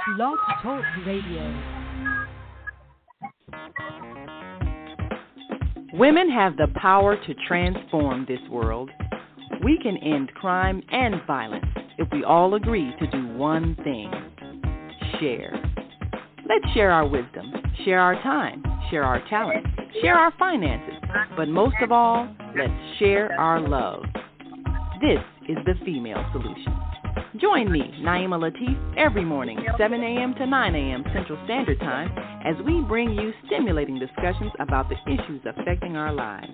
Blog Talk Radio. Women have the power to transform this world. We can end crime and violence if we all agree to do one thing: share. Let's share our wisdom, share our time, share our talent, share our finances, but most of all, let's share our love. This is the Female Solution. Join me, Naima Latif, every morning, 7 a.m. to 9 a.m. Central Standard Time, as we bring you stimulating discussions about the issues affecting our lives.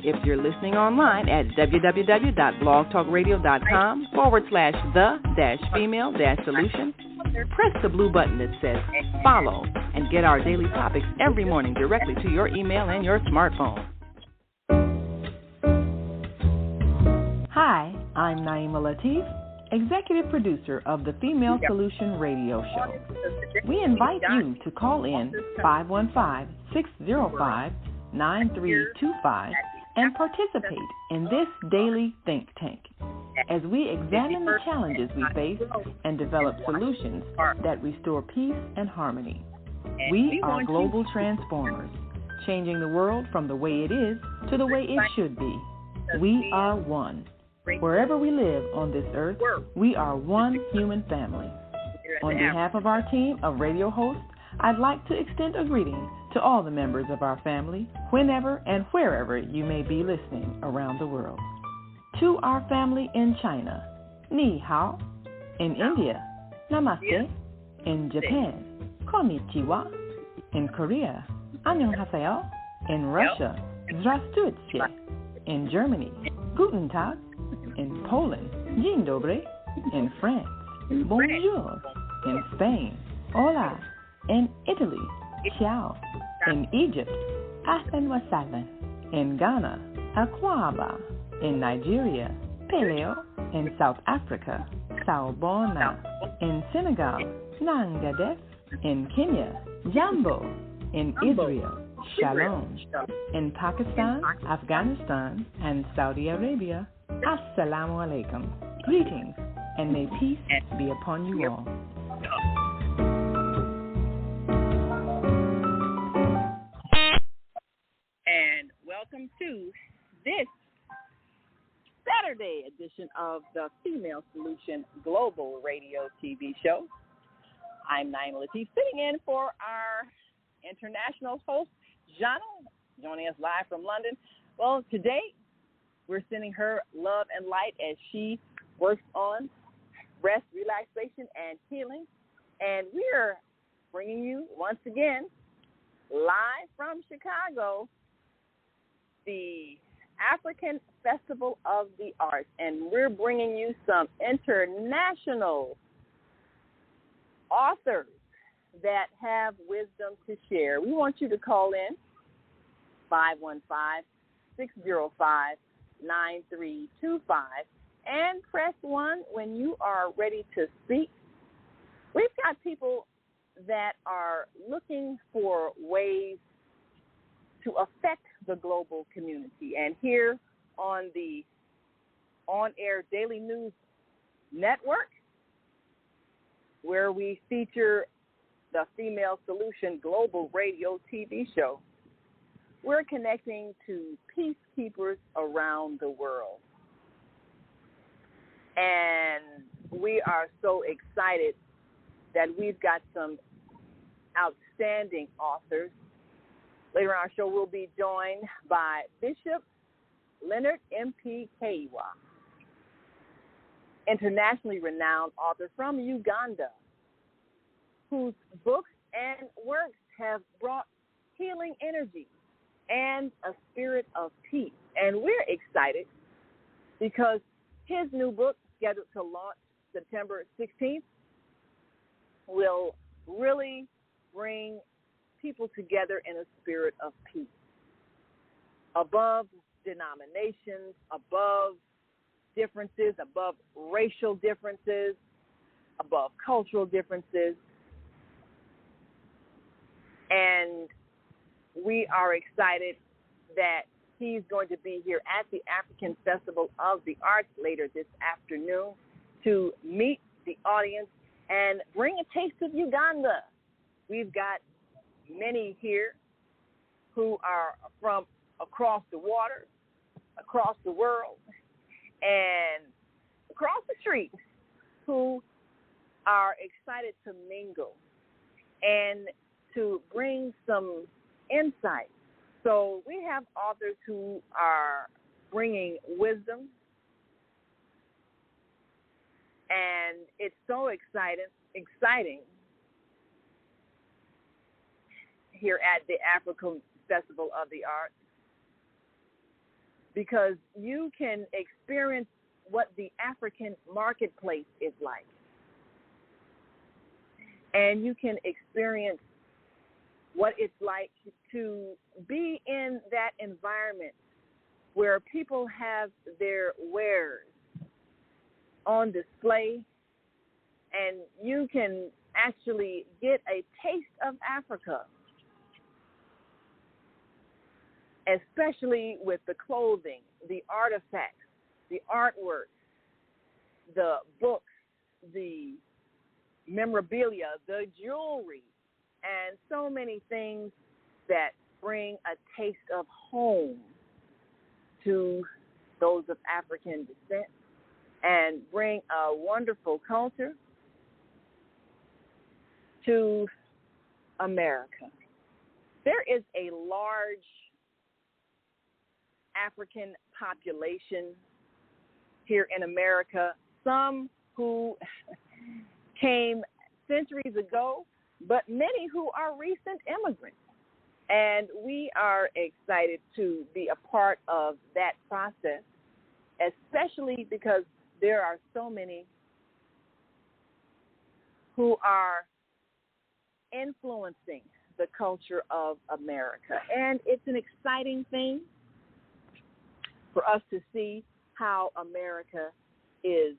If you're listening online at www.blogtalkradio.com/the-female-solution, press the blue button that says follow and get our daily topics every morning directly to your email and your smartphone. Hi, I'm Naima Latif, executive producer of the Female Solution Radio Show. We invite you to call in 515-605-9325 and participate in this daily think tank as we examine the challenges we face and develop solutions that restore peace and harmony. We are global transformers, changing the world from the way it is to the way it should be. We are one. Wherever we live on this earth, we are one human family. On behalf of our team of radio hosts, I'd like to extend a greeting to all the members of our family, whenever and wherever you may be listening around the world. To our family in China, Ni Hao. In India, Namaste. In Japan, Konnichiwa. In Korea, Annyeonghaseyo. In Russia, Здравствуйте. In Germany, Guten Tag. In Poland, Dzień dobry. In France, Bonjour. In Spain, Hola. In Italy, Ciao. In Egypt, Ahlan wa sahlan. In Ghana, Akwaba. In Nigeria, Peleo. In South Africa, Sawubona. In Senegal, Nangadef. In Kenya, Jambo. In Israel, Shalom. In Pakistan, Afghanistan, and Saudi Arabia, Assalamu alaikum. Greetings, and may peace be upon you all. And welcome to this Saturday edition of the Female Solution Global Radio TV show. I'm Naima Latif, sitting in for our international host, Jana, joining us live from London. Well, today we're sending her love and light as she works on rest, relaxation, and healing. And we're bringing you, once again, live from Chicago, the African Festival of the Arts. And we're bringing you some international authors that have wisdom to share. We want you to call in 515-605-9325 and press 1 when you are ready to speak. We've got people that are looking for ways to affect the global community. And here on the On-Air Daily News Network, where we feature the Female Solution Global Radio TV show, we're connecting to peacekeepers around the world. And we are so excited that we've got some outstanding authors. Later on our show, we'll be joined by Bishop Leonard M.P. Keiwa, internationally renowned author from Uganda, whose books and works have brought healing energy and a spirit of peace. And we're excited because his new book, scheduled to launch September 16th, will really bring people together in a spirit of peace, above denominations, above differences, above racial differences, above cultural differences. And we are excited that he's going to be here at the African Festival of the Arts later this afternoon to meet the audience and bring a taste of Uganda. We've got many here who are from across the water, across the world, and across the street who are excited to mingle and to bring some insight. So we have authors who are bringing wisdom, and it's so exciting here at the African Festival of the Arts, because you can experience what the African marketplace is like, and you can experience what it's like to be in that environment where people have their wares on display, and you can actually get a taste of Africa, especially with the clothing, the artifacts, the artwork, the books, the memorabilia, the jewelry, and so many things that bring a taste of home to those of African descent and bring a wonderful culture to America. There is a large African population here in America, some who came centuries ago, but many who are recent immigrants. And we are excited to be a part of that process, especially because there are so many who are influencing the culture of America. And it's an exciting thing for us to see how America is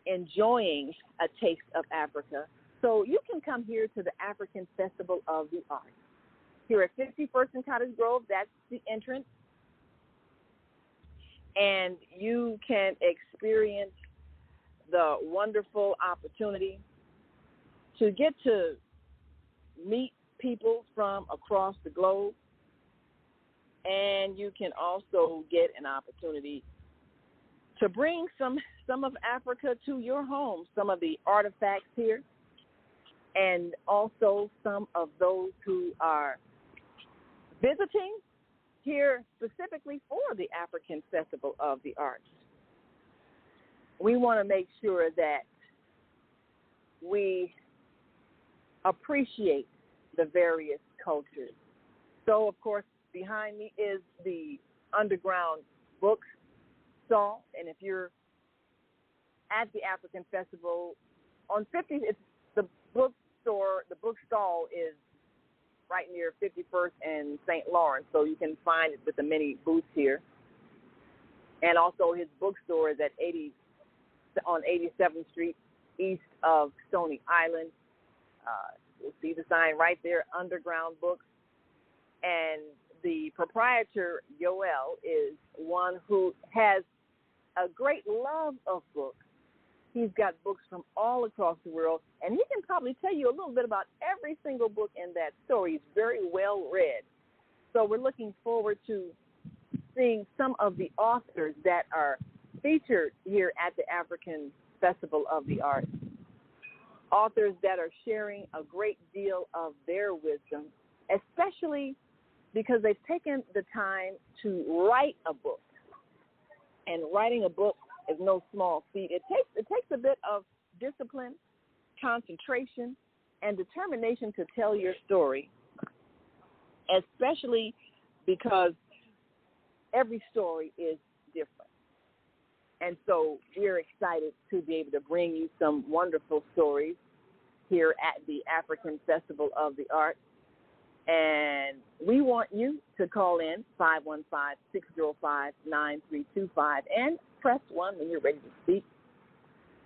enjoying a taste of Africa. So you can come here to the African Festival of the Arts. Here at 51st and Cottage Grove, that's the entrance. And you can experience the wonderful opportunity to get to meet people from across the globe. And you can also get an opportunity to bring some of Africa to your home, some of the artifacts here, and also some of those who are visiting here specifically for the African Festival of the Arts. We want to make sure that we appreciate the various cultures. So, of course, behind me is the underground book stall, and if you're at the African Festival on 50, it's the bookstore. The book stall is right near 51st and St. Lawrence, so you can find it with the many booths here. And also his bookstore is on 87th Street, east of Stony Island. You'll see the sign right there, Underground Books. And the proprietor, Yoel, is one who has a great love of books. He's got books from all across the world, and he can probably tell you a little bit about every single book in that store. He's very well read. So we're looking forward to seeing some of the authors that are featured here at the African Festival of the Arts. Authors that are sharing a great deal of their wisdom, especially because they've taken the time to write a book. And writing a book is no small feat. It takes a bit of discipline, concentration, and determination to tell your story, especially because every story is different. And so we're excited to be able to bring you some wonderful stories here at the African Festival of the Arts. And we want you to call in 515-605-9325 and press 1 when you're ready to speak.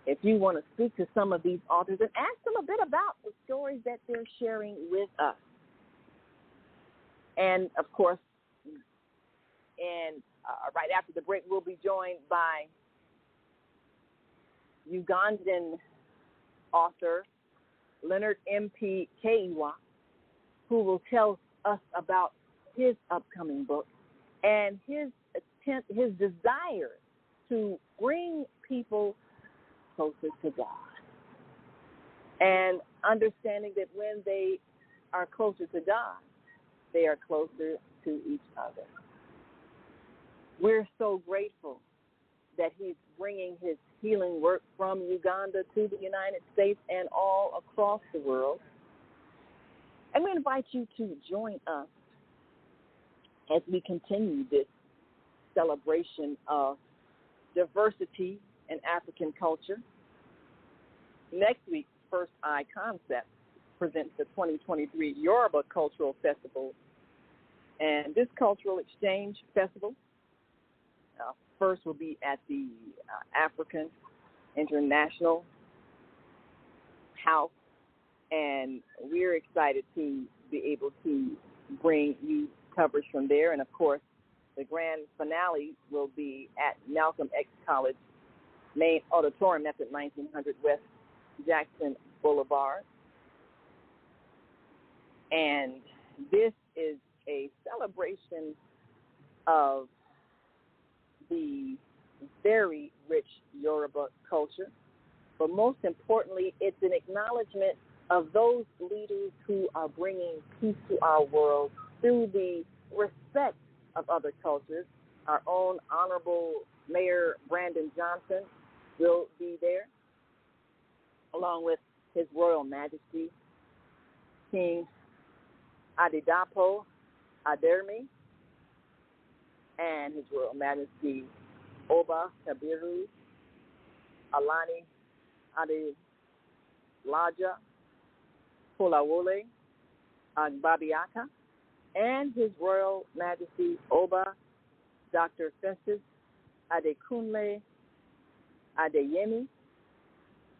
If you want to speak to some of these authors and ask them a bit about the stories that they're sharing with us. And, of course, right after the break, we'll be joined by Ugandan author Leonard M.P. Keiwa, who will tell us about his upcoming book and his desire to bring people closer to God, and understanding that when they are closer to God, they are closer to each other. We're so grateful that he's bringing his healing work from Uganda to the United States and all across the world. And we invite you to join us as we continue this celebration of diversity in African culture. Next week, First Eye Concept presents the 2023 Yoruba Cultural Festival. And this cultural exchange festival first will be at the African International House, and we're excited to be able to bring you coverage from there. And, of course, the grand finale will be at Malcolm X College main auditorium. That's at 1900 West Jackson Boulevard. And this is a celebration of the very rich Yoruba culture, but most importantly, it's an acknowledgement of those leaders who are bringing peace to our world through the respect of other cultures. Our own Honorable Mayor Brandon Johnson will be there, along with His Royal Majesty King Adedapo Adermi and His Royal Majesty Oba Kabiru Alani Adelaja Kolawole Agbabiaka, and His Royal Majesty Oba Dr. Festus Adekunle Adeyemi,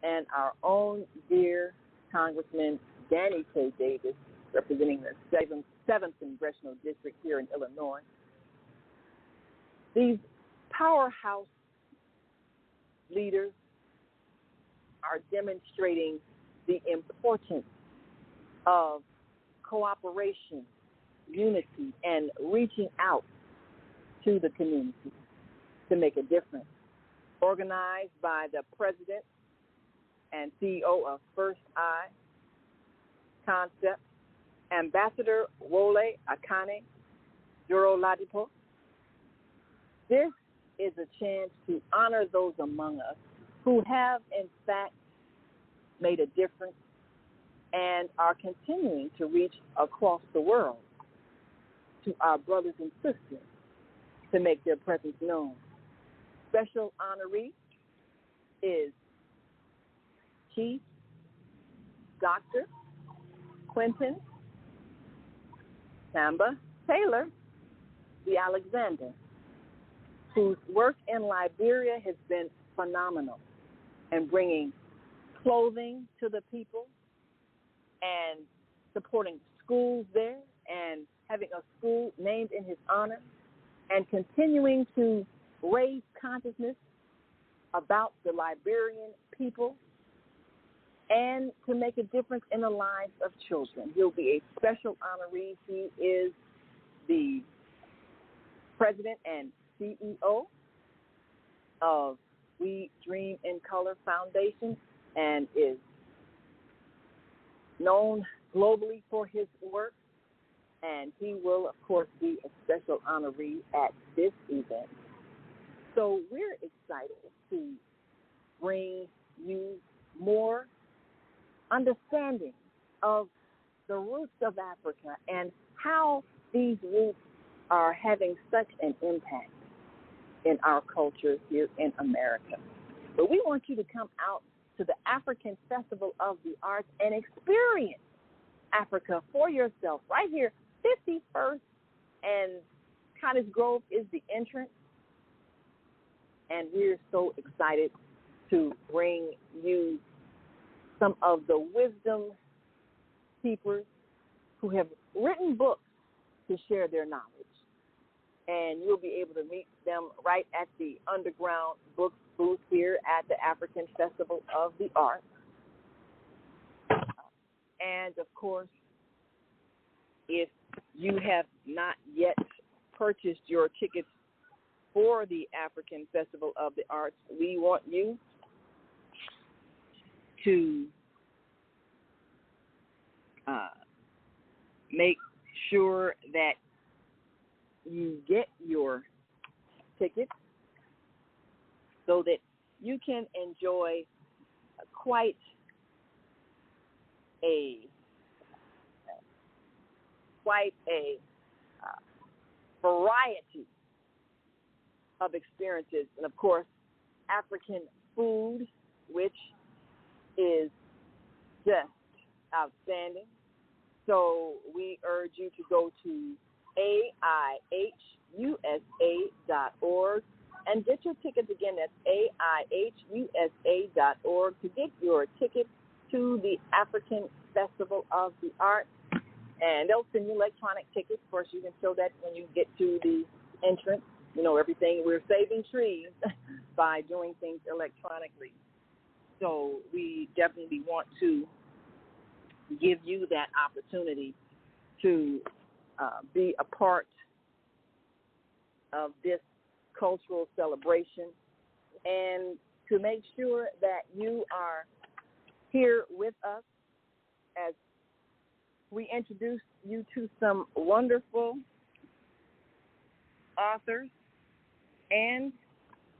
and our own dear Congressman Danny K. Davis, representing the 7th Congressional District here in Illinois. These powerhouse leaders are demonstrating the importance of cooperation, unity, and reaching out to the community to make a difference. Organized by the President and CEO of First Eye Concept, Ambassador Wole Akane Duro Ladipo. This is a chance to honor those among us who have, in fact, made a difference and are continuing to reach across the world to our brothers and sisters to make their presence known. Special honoree is Chief Dr. Quentin Samba Taylor, the Alexander, whose work in Liberia has been phenomenal in bringing clothing to the people and supporting schools there and having a school named in his honor and continuing to raise consciousness about the Liberian people and to make a difference in the lives of children. He'll be a special honoree. He is the president and CEO of We Dream in Color Foundation and is known globally for his work. And he will, of course, be a special honoree at this event. So we're excited to bring you more understanding of the roots of Africa and how these roots are having such an impact in our culture here in America. But we want you to come out to the African Festival of the Arts and experience Africa for yourself right here, 51st and Cottage Grove is the entrance. And we're so excited to bring you some of the wisdom keepers who have written books to share their knowledge. And you'll be able to meet them right at the underground book booth here at the African Festival of the Arts. And, of course, if you have not yet purchased your tickets for the African Festival of the Arts, we want you to make sure that you get your tickets so that you can enjoy quite a variety of experiences, and of course African food, which is just outstanding. So we urge you to go to AIHUSA.org and get your tickets. Again, that's AIHUSA.org to get your tickets to the African Festival of the Arts. And they'll send you electronic tickets. Of course, you can show that when you get to the entrance. You know, everything, we're saving trees by doing things electronically. So we definitely want to give you that opportunity to be a part of this cultural celebration and to make sure that you are here with us as we introduce you to some wonderful authors, and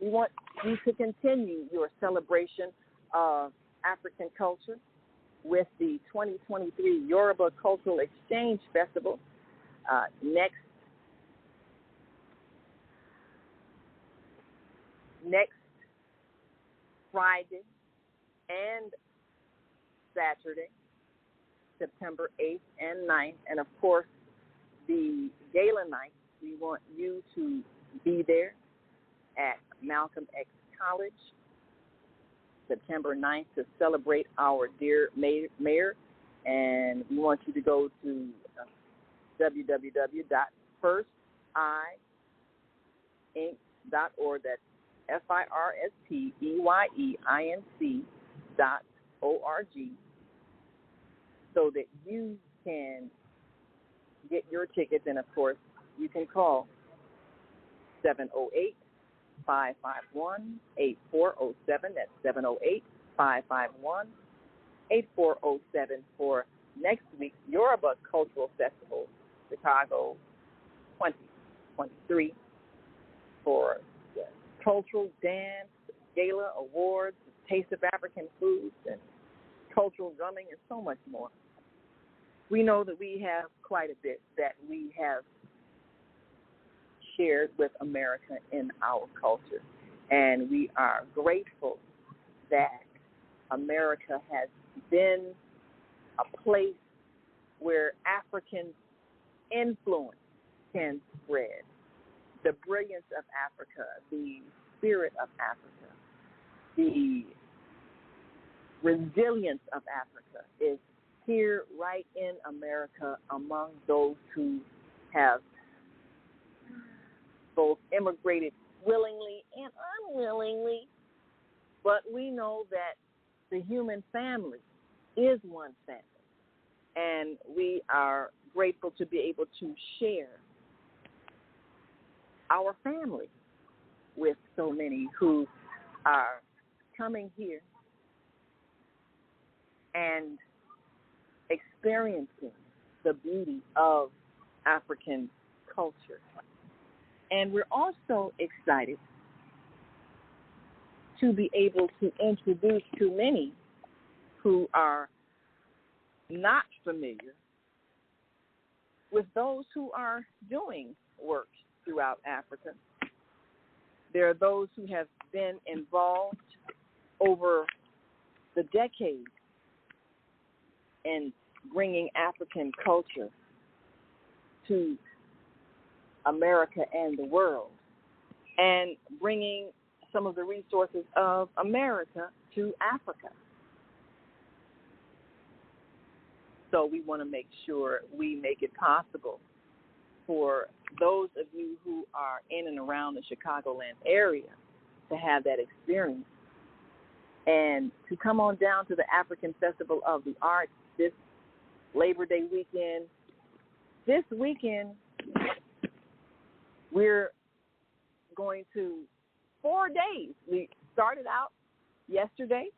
we want you to continue your celebration of African culture with the 2023 Yoruba Cultural Exchange Festival next Friday and Saturday, September 8th and 9th. And, of course, the gala night, we want you to be there at Malcolm X College, September 9th, to celebrate our dear mayor. And we want you to go to firsteyeinc.org. That's firsteyeinc.org, so that you can get your tickets. And, of course, you can call 708-551-8407. That's 708-551-8407 for next week's Yoruba Cultural Festival, Chicago 2023, for the cultural dance, gala, awards, taste of African foods, and cultural drumming, and so much more. We know that we have quite a bit that we have shared with America in our culture, and we are grateful that America has been a place where African influence can spread. The brilliance of Africa, the spirit of Africa, the resilience of Africa is here right in America among those who have both immigrated willingly and unwillingly. But we know that the human family is one family, and we are grateful to be able to share our family with so many who are coming here and experiencing the beauty of African culture. And we're also excited to be able to introduce to many who are not familiar with those who are doing work throughout Africa. There are those who have been involved over the decades in bringing African culture to America and the world, and bringing some of the resources of America to Africa. So we want to make sure we make it possible for those of you who are in and around the Chicagoland area to have that experience and to come on down to the African Festival of the Arts this Labor Day weekend. This weekend, we're going to 4 days. We started out yesterday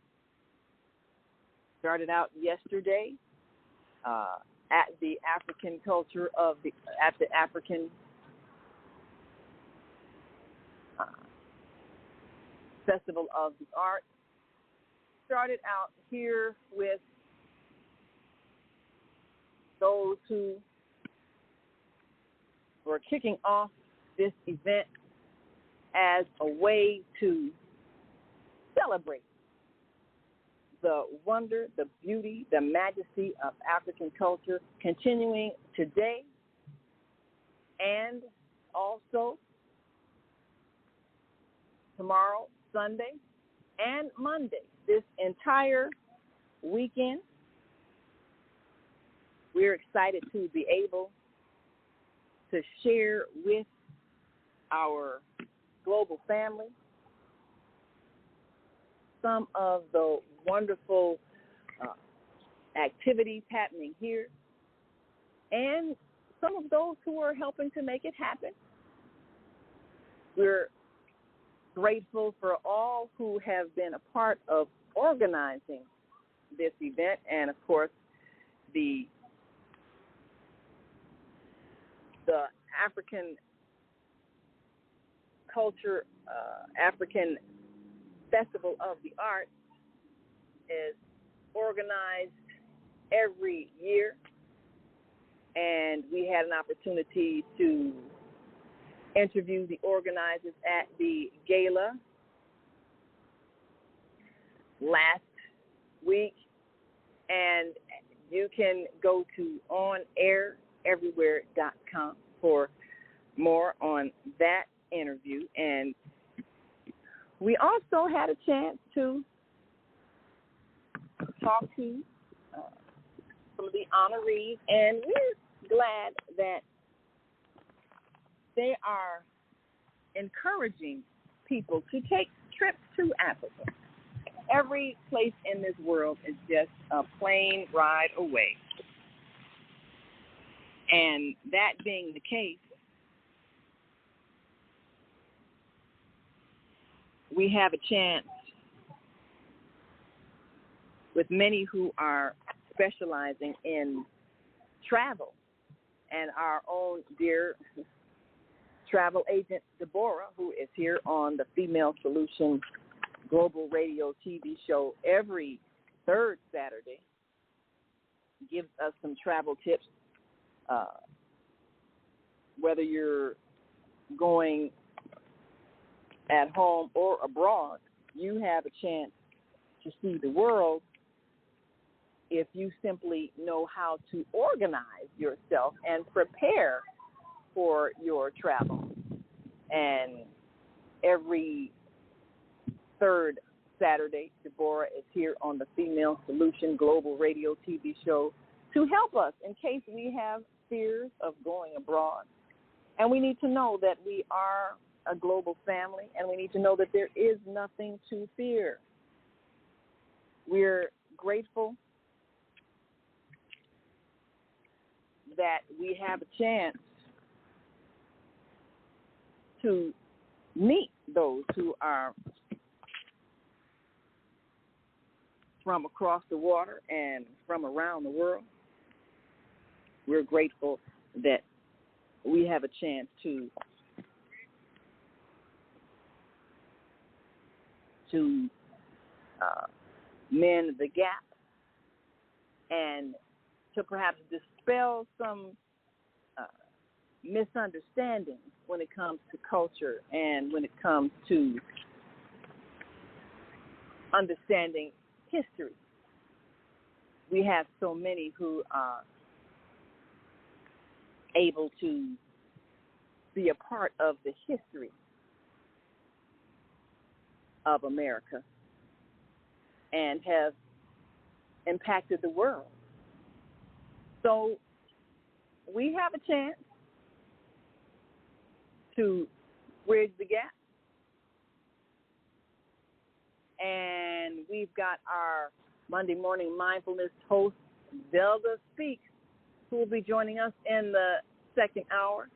at the African culture at the African Festival of the Arts. Started out here with those who were kicking off this event as a way to celebrate the wonder, the beauty, the majesty of African culture, continuing today and also tomorrow, Sunday, and Monday. This entire weekend, we're excited to be able to share with our global family some of the wonderful activities happening here and some of those who are helping to make it happen. We're grateful for all who have been a part of organizing this event, and of course the African culture, African Festival of the Arts is organized every year, and we had an opportunity to interview the organizers at the gala last week, and you can go to onaireverywhere.com for more on that interview. And we also had a chance to talk to some of the honorees, and we're glad that they are encouraging people to take trips to Africa. Every place in this world is just a plane ride away. And that being the case, we have a chance with many who are specializing in travel, and our own dear travel agent, Deborah, who is here on the Female Solution Global Radio TV show every third Saturday, gives us some travel tips. Whether you're going at home or abroad, you have a chance to see the world if you simply know how to organize yourself and prepare for your travel. And every third Saturday, Deborah is here on the Female Solution Global Radio TV show to help us in case we have fears of going abroad. And we need to know that we are a global family, and we need to know that there is nothing to fear. We're grateful that we have a chance to meet those who are from across the water and from around the world. We're grateful that we have a chance to mend the gap and to perhaps dispel some misunderstandings when it comes to culture and when it comes to understanding history. We have so many who are able to be a part of the history of America and have impacted the world. So we have a chance to bridge the gap. And we've got our Monday morning mindfulness host Zelda Speaks, who will be joining us in the second hour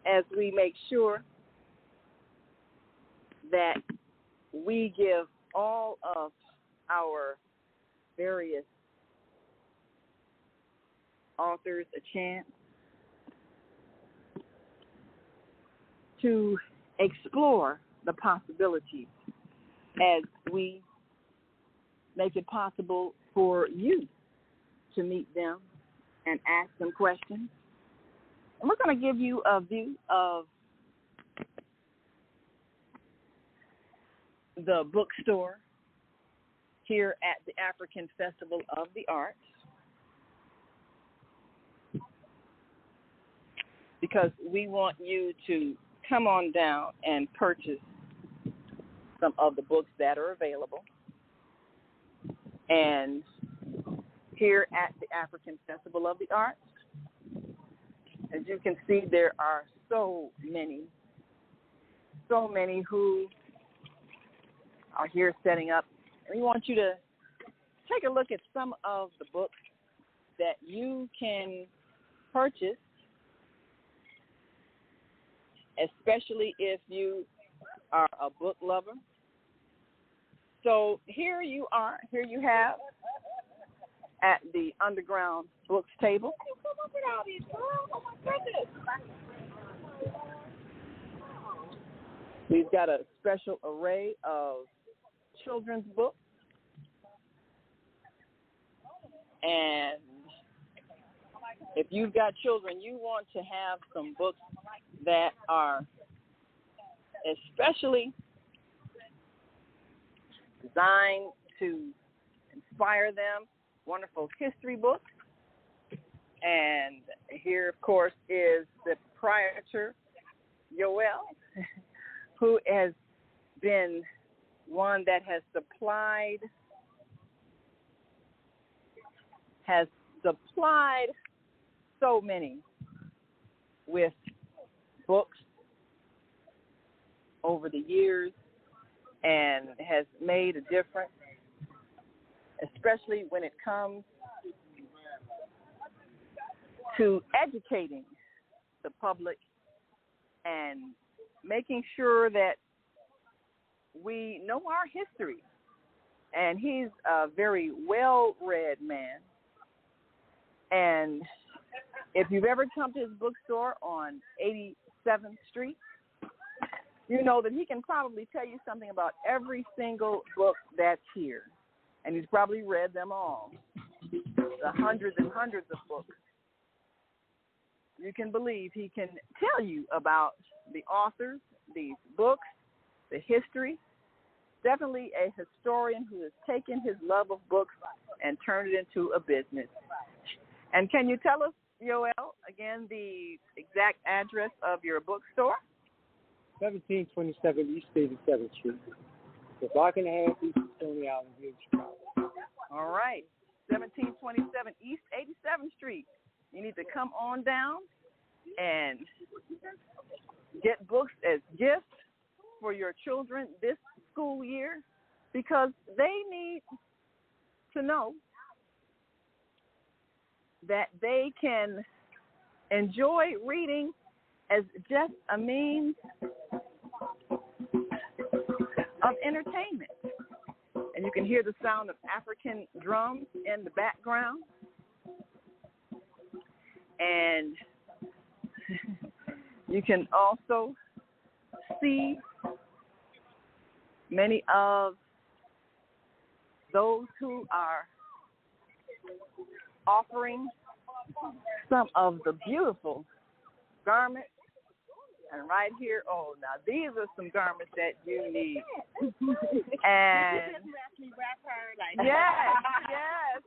as we make sure that we give all of our various authors a chance to explore the possibilities as we make it possible for you to meet them and ask them questions. And we're going to give you a view of the bookstore here at the African Festival of the Arts, because we want you to come on down and purchase some of the books that are available. And here at the African Festival of the Arts, as you can see, there are so many who are here setting up. And we want you to take a look at some of the books that you can purchase, especially if you are a book lover. So here you are. Here you have at the Underground Books table. We've got a special array of children's books. And if you've got children, you want to have some books that are especially designed to inspire them. Wonderful history books. And here, of course, is the proprietor, Yoel, who has been one that has supplied so many with books over the years and has made a difference, especially when it comes to educating the public and making sure that we know our history. And he's a very well-read man. And if you've ever come to his bookstore on 87th Street, you know that he can probably tell you something about every single book that's here. And he's probably read them all, the hundreds and hundreds of books. You can believe he can tell you about the authors, these books, the history. Definitely a historian who has taken his love of books and turned it into a business. And can you tell us, Yoel, again, the exact address of your bookstore? 1727 East 87th Street. The block and a half east of Stony Island here in Chicago. All right, 1727 East 87th Street. You need to come on down and get books as gifts for your children this school year, because they need to know that they can enjoy reading as just a means of entertainment. And you can hear the sound of African drums in the background. And you can also see many of those who are offering some of the beautiful garments. And right here, oh, now these are some garments that you need. And yes.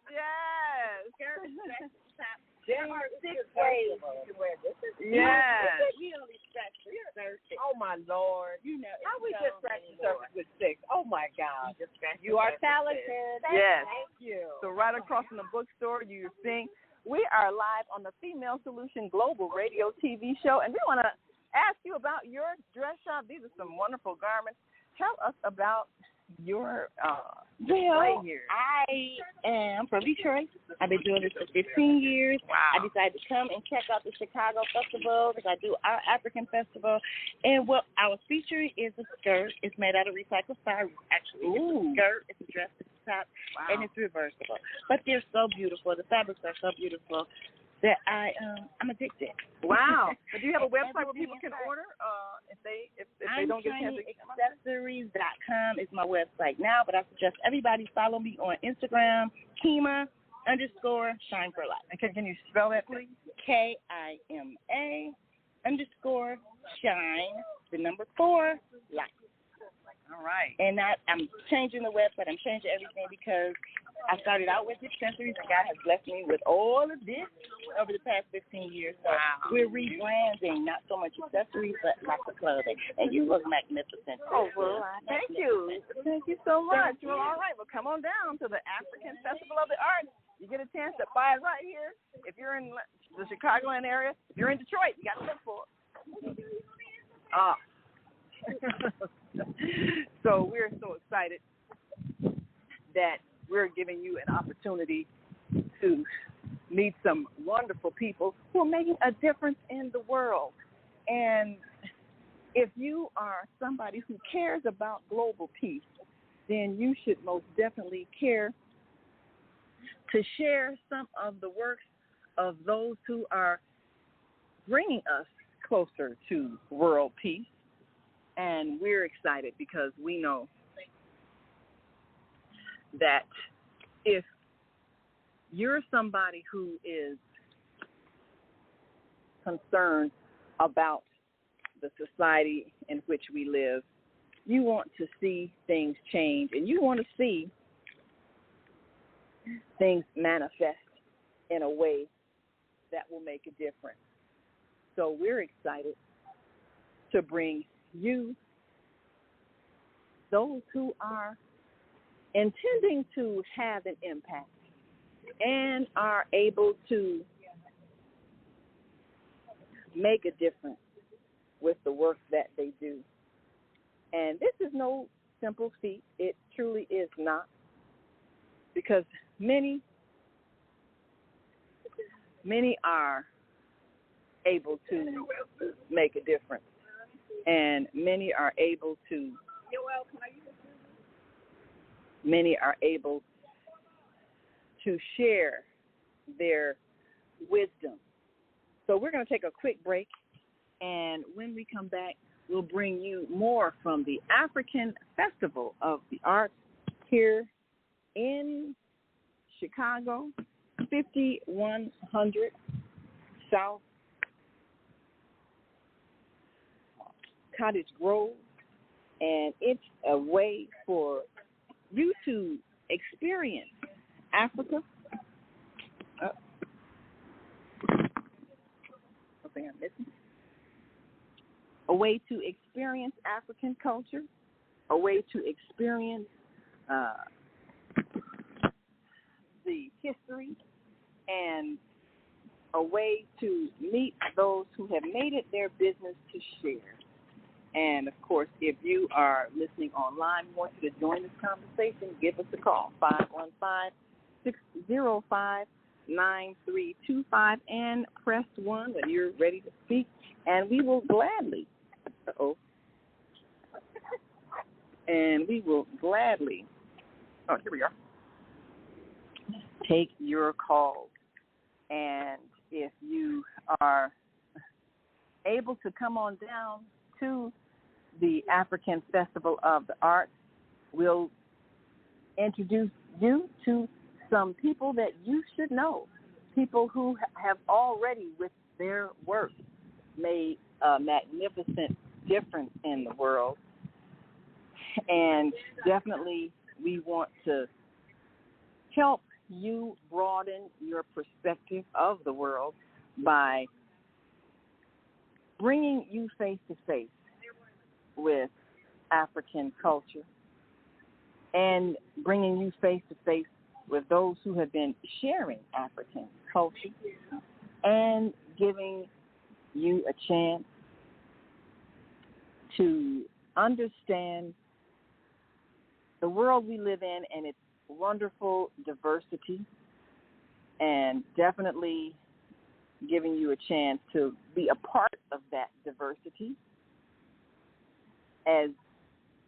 There are 6 ways you can wear this. Yes. We only scratch the surface. Oh, my Lord. You know, how we just scratch the surface with 6? Oh, my God. You are talented. Yes. Thank you. So right across from the bookstore, you're seeing, we are live on the Female Solution Global Radio TV show, and we want to ask you about your dress shop. These are some wonderful garments. Tell us about your Well, I am from Detroit. I've been doing this for 15 years. Wow. I decided to come and check out the Chicago Festival because I do our African Festival. And what I was featuring is a skirt. It's made out of recycled fabric. Actually, it's a skirt. It's a dress at the top, and it's reversible. But they're so beautiful. The fabrics are so beautiful that I'm addicted. Wow. But do you have a website where people can order if they don't get a chance to Accessories.com is my website now, but I suggest everybody follow me on Instagram, Kima_Shine for Life. And can you spell that, please? KIMA_Shine, 4 Life. All right. And I'm changing the website. I'm changing everything because I started out with accessories, and God has blessed me with all of this over the past 15 years. So we're rebranding, not so much accessories, but lots of clothing. And you look magnificent. Oh, well, thank you. Thank you so much. Well, all right. Well, come on down to the African Festival of the Arts. You get a chance to buy it right here. If you're in the Chicagoland area, if you're in Detroit, you got to look for it. So we're so excited that we're giving you an opportunity to meet some wonderful people who are making a difference in the world. And if you are somebody who cares about global peace, then you should most definitely care to share some of the works of those who are bringing us closer to world peace. And we're excited because we know that if you're somebody who is concerned about the society in which we live, you want to see things change, and you want to see things manifest in a way that will make a difference. So we're excited to bring you those who are intending to have an impact and are able to make a difference with the work that they do. And this is no simple feat. It truly is not, because many are able to make a difference, and many are able to share their wisdom. So we're going to take a quick break, and when we come back, we'll bring you more from the African Festival of the Arts here in Chicago, 5100 South Cottage Grove, and it's a way for you to experience Africa. Something I'm missing. A way to experience African culture, a way to experience the history, and a way to meet those who have made it their business to share. And, of course, if you are listening online and want you to join this conversation, give us a call, 515-605-9325, and press 1 when you're ready to speak, and we will gladly, here we are, take your calls. And if you are able to come on down to the African Festival of the Arts, we'll introduce you to some people that you should know, people who have already, with their work, made a magnificent difference in the world. And definitely we want to help you broaden your perspective of the world by bringing you face to face with African culture and bringing you face to face with those who have been sharing African culture and giving you a chance to understand the world we live in and its wonderful diversity, and definitely giving you a chance to be a part of that diversity as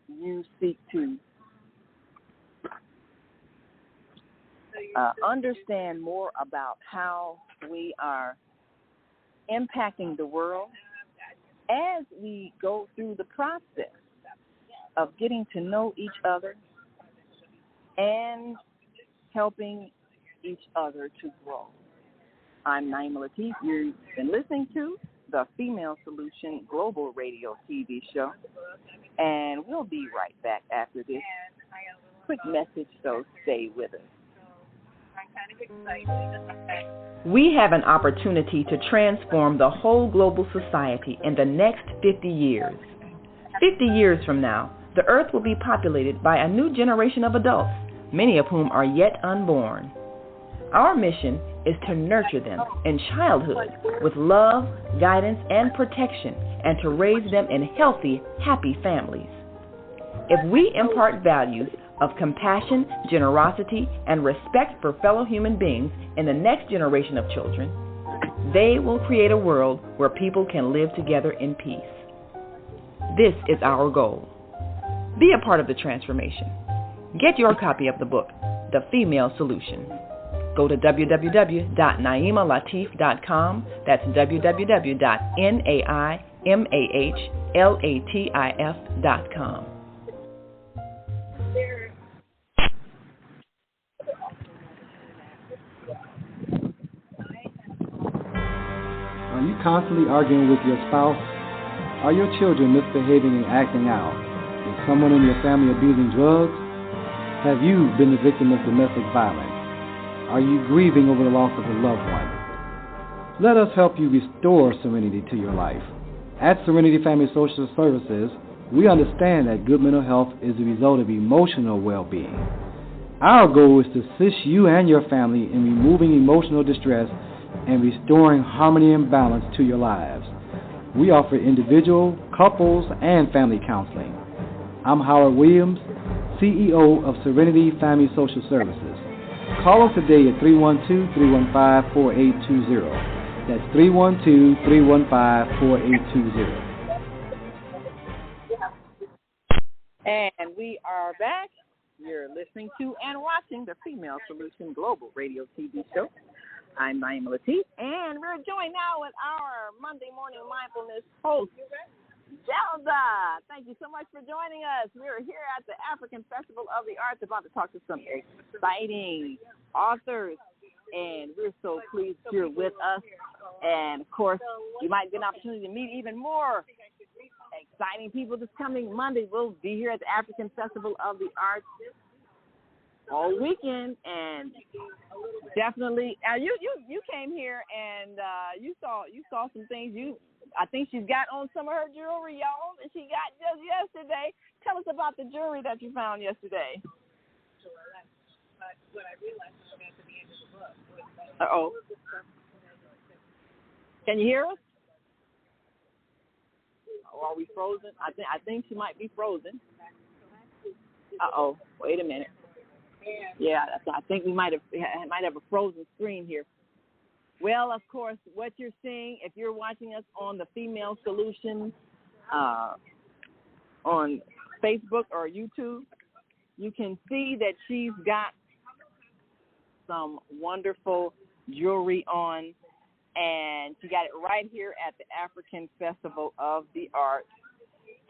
you seek to understand more about how we are impacting the world as we go through the process of getting to know each other and helping each other to grow. I'm Naima Latif. You've been listening to the Female Solution Global Radio TV show, and we'll be right back after this quick message, so stay with us. We have an opportunity to transform the whole global society in the next 50 years. 50 years from now, the earth will be populated by a new generation of adults, many of whom are yet unborn. Our mission is to nurture them in childhood with love, guidance, and protection, and to raise them in healthy, happy families. If we impart values of compassion, generosity, and respect for fellow human beings in the next generation of children, they will create a world where people can live together in peace. This is our goal. Be a part of the transformation. Get your copy of the book, The Female Solution. Go to www.naimalatif.com. That's www.naimalatif.com. Are you constantly arguing with your spouse? Are your children misbehaving and acting out? Is someone in your family abusing drugs? Have you been the victim of domestic violence? Are you grieving over the loss of a loved one? Let us help you restore serenity to your life. At Serenity Family Social Services, we understand that good mental health is the result of emotional well-being. Our goal is to assist you and your family in removing emotional distress and restoring harmony and balance to your lives. We offer individual, couples, and family counseling. I'm Howard Williams, CEO of Serenity Family Social Services. Call us today at 312-315-4820. That's 312-315-4820. And we are back. You're listening to and watching the Female Solution Global Radio TV show. I'm Naima Latif, and we're joined now with our Monday Morning Mindfulness host, Zelda. Thank you so much for joining us. We're here at the African Festival of the Arts about to talk to some exciting authors, and we're so pleased you're with us. And, of course, you might get an opportunity to meet even more exciting people this coming Monday. We'll be here at the African Festival of the Arts all weekend, and definitely you came here and you saw some things. I think she's got on some of her jewelry, y'all, that she got just yesterday. Tell us about the jewelry that you found yesterday. What I realized was at the end of the book. Uh-oh. Can you hear us? Or are we frozen? I think she might be frozen. Uh-oh. Wait a minute. Yeah, I think we might have a frozen screen here. Well, of course, what you're seeing, if you're watching us on the Female Solution on Facebook or YouTube, you can see that she's got some wonderful jewelry on, and she got it right here at the African Festival of the Arts,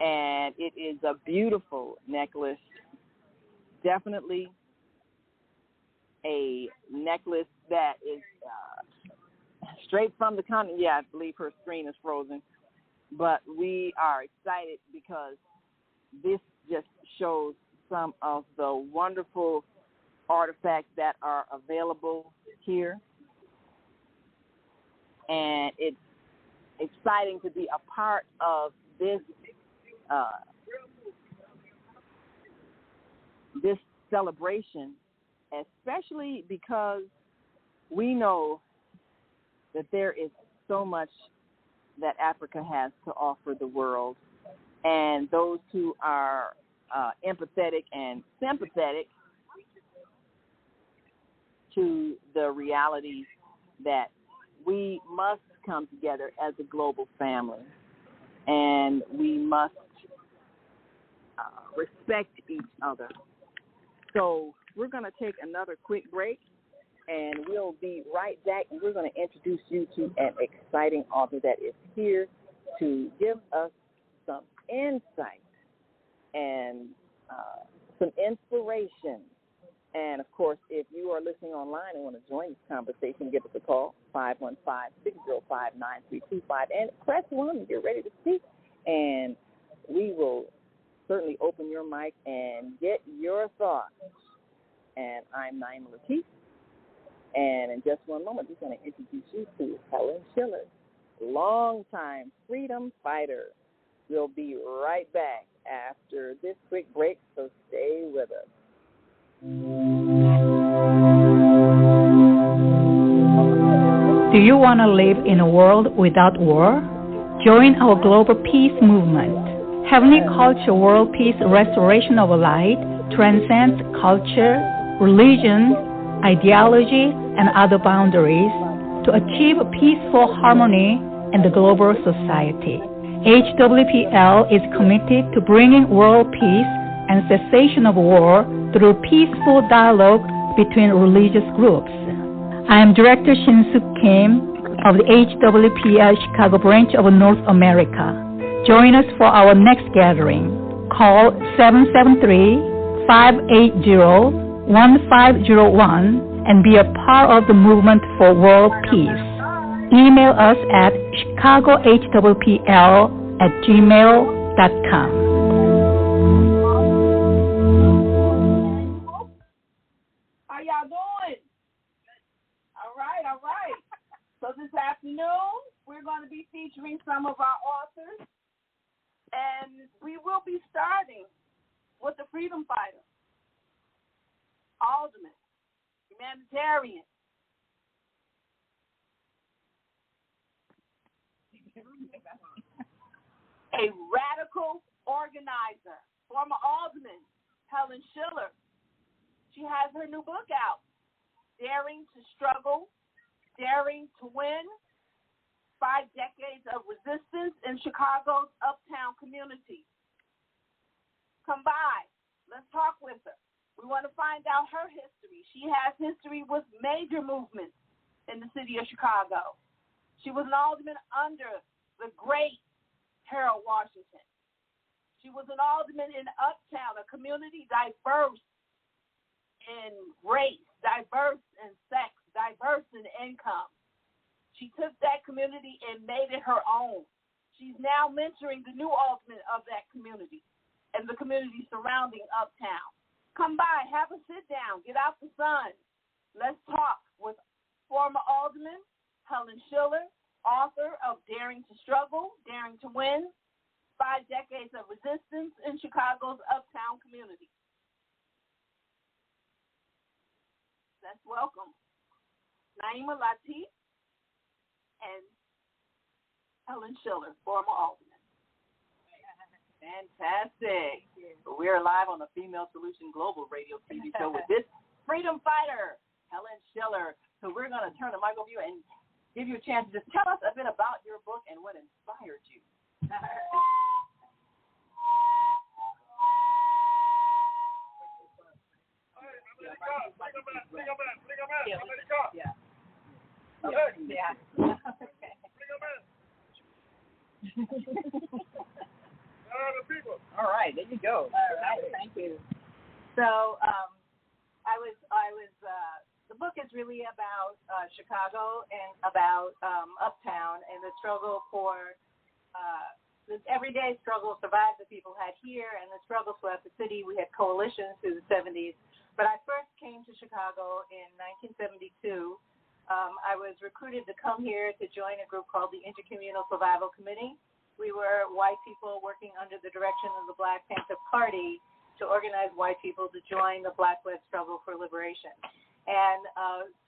and it is a beautiful necklace. Definitely a necklace that is straight from the continent. Yeah, I believe her screen is frozen. But we are excited because this just shows some of the wonderful artifacts that are available here. And it's exciting to be a part of this this celebration, especially because we know that there is so much that Africa has to offer the world, and those who are empathetic and sympathetic to the reality that we must come together as a global family, and we must respect each other. So we're going to take another quick break, and we'll be right back, and we're going to introduce you to an exciting author that is here to give us some insight and some inspiration. And, of course, if you are listening online and want to join this conversation, give us a call, 515-605-9325, and press 1 and get ready to speak. And we will certainly open your mic and get your thoughts. And I'm Naima Latif. And in just one moment, we're going to introduce you to Helen Schiller, longtime freedom fighter. We'll be right back after this quick break, so stay with us. Do you want to live in a world without war? Join our global peace movement. Heavenly Culture World Peace Restoration of Light transcends culture, religion, ideology, and other boundaries to achieve peaceful harmony in the global society. HWPL is committed to bringing world peace and cessation of war through peaceful dialogue between religious groups. I am Director Shin-Suk Kim of the HWPL Chicago branch of North America. Join us for our next gathering. Call 773-580-1501 and be a part of the movement for world peace. Email us at chicagohwpl@gmail.com. How y'all doing? All right. So this afternoon, we're going to be featuring some of our authors, and we will be starting with the freedom fighter, alderman, humanitarian, a radical organizer, former alderman, Helen Schiller. She has her new book out, Daring to Struggle, Daring to Win, 5 Decades of Resistance in Chicago's Uptown Community. Come by. Let's talk with her. We want to find out her history. She has history with major movements in the city of Chicago. She was an alderman under the great Harold Washington. She was an alderman in Uptown, a community diverse in race, diverse in sex, diverse in income. She took that community and made it her own. She's now mentoring the new alderman of that community and the community surrounding Uptown. Come by, have a sit down, get out the sun. Let's talk with former alderman Helen Schiller, author of Daring to Struggle, Daring to Win, 5 Decades of Resistance in Chicago's Uptown Community. Let's welcome Naima Latif and Helen Schiller, former alderman. Fantastic. We're live on the Female Solution Global Radio TV show with this freedom fighter, Helen Schiller. So we're going to turn the mic over to you and give you a chance to just tell us a bit about your book and what inspired you. All right, there you go. All right, thank you. So the book is really about Chicago and about Uptown and the struggle for this everyday struggle survive that people had here and the struggle throughout the city. We had coalitions through the 70s. But I first came to Chicago in 1972. I was recruited to come here to join a group called the Intercommunal Survival Committee. We were white people working under the direction of the Black Panther Party to organize white people to join the Black-led struggle for liberation. And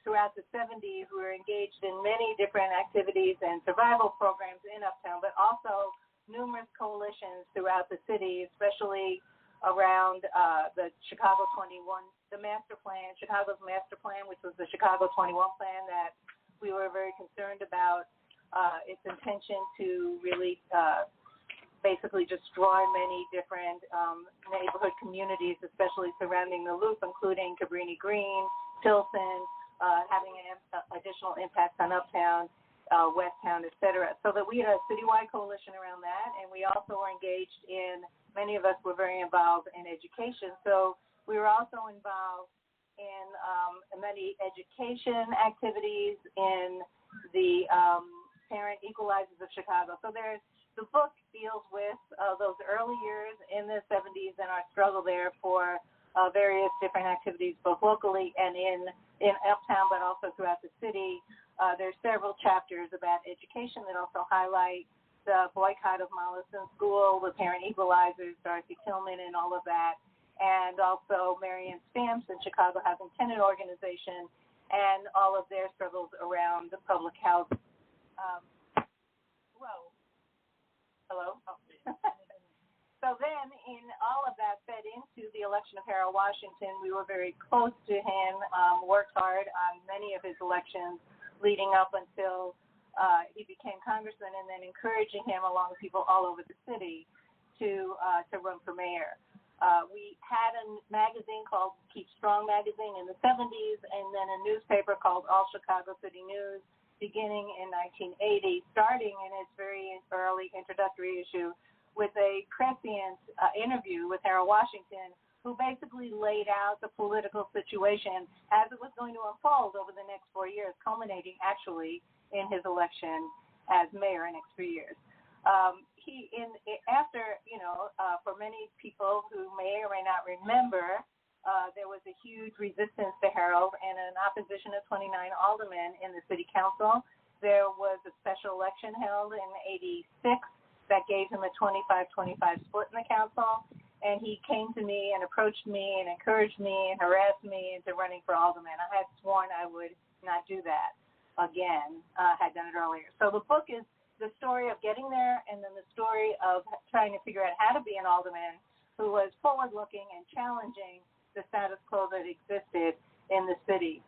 throughout the 70s, we were engaged in many different activities and survival programs in Uptown, but also numerous coalitions throughout the city, especially around the Chicago 21, the master plan, Chicago's master plan, which was the Chicago 21 plan that we were very concerned about its intention to really basically destroy many different neighborhood communities, especially surrounding the Loop, including Cabrini Green, Pilsen, having an additional impact on Uptown, Westtown, et cetera. So that we had a citywide coalition around that, and we also were engaged in, many of us were very involved in education. So we were also involved in many education activities in the Parent Equalizers of Chicago. So the book deals with those early years in the 70s and our struggle there for various different activities, both locally and in Uptown, but also throughout the city. There's several chapters about education that also highlight the boycott of Mollison School, the Parent Equalizers, Dorothy Tillman, and all of that, and also Marianne Stamps and Chicago Housing Tenant Organization, and all of their struggles around the public housing. Hello? Oh. So then, in all of that fed into the election of Harold Washington. We were very close to him, worked hard on many of his elections leading up until he became congressman, and then encouraging him, along with people all over the city, to run for mayor. We had a magazine called Keep Strong Magazine in the 70s, and then a newspaper called All Chicago City News beginning in 1980, starting in its very early introductory issue with a prescient interview with Harold Washington, who basically laid out the political situation as it was going to unfold over the next 4 years, culminating actually in his election as mayor in the next 3 years. For many people who may or may not remember, there was a huge resistance to Harold and an opposition of 29 aldermen in the city council. There was a special election held in '86 that gave him a 25-25 split in the council, and he came to me and approached me and encouraged me and harassed me into running for alderman. I had sworn I would not do that again, had done it earlier. So the book is the story of getting there, and then the story of trying to figure out how to be an alderman who was forward-looking and challenging the status quo that existed in the city.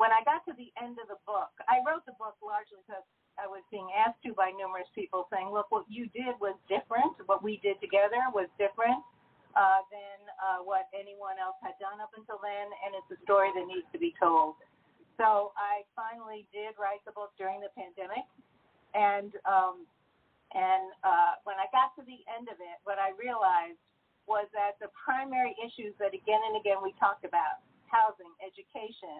When I got to the end of the book, I wrote the book largely because I was being asked to by numerous people saying, look, what you did was different. What we did together was different than what anyone else had done up until then, and it's a story that needs to be told. So I finally did write the book during the pandemic, and when I got to the end of it, what I realized was that the primary issues that again and again we talked about, housing, education,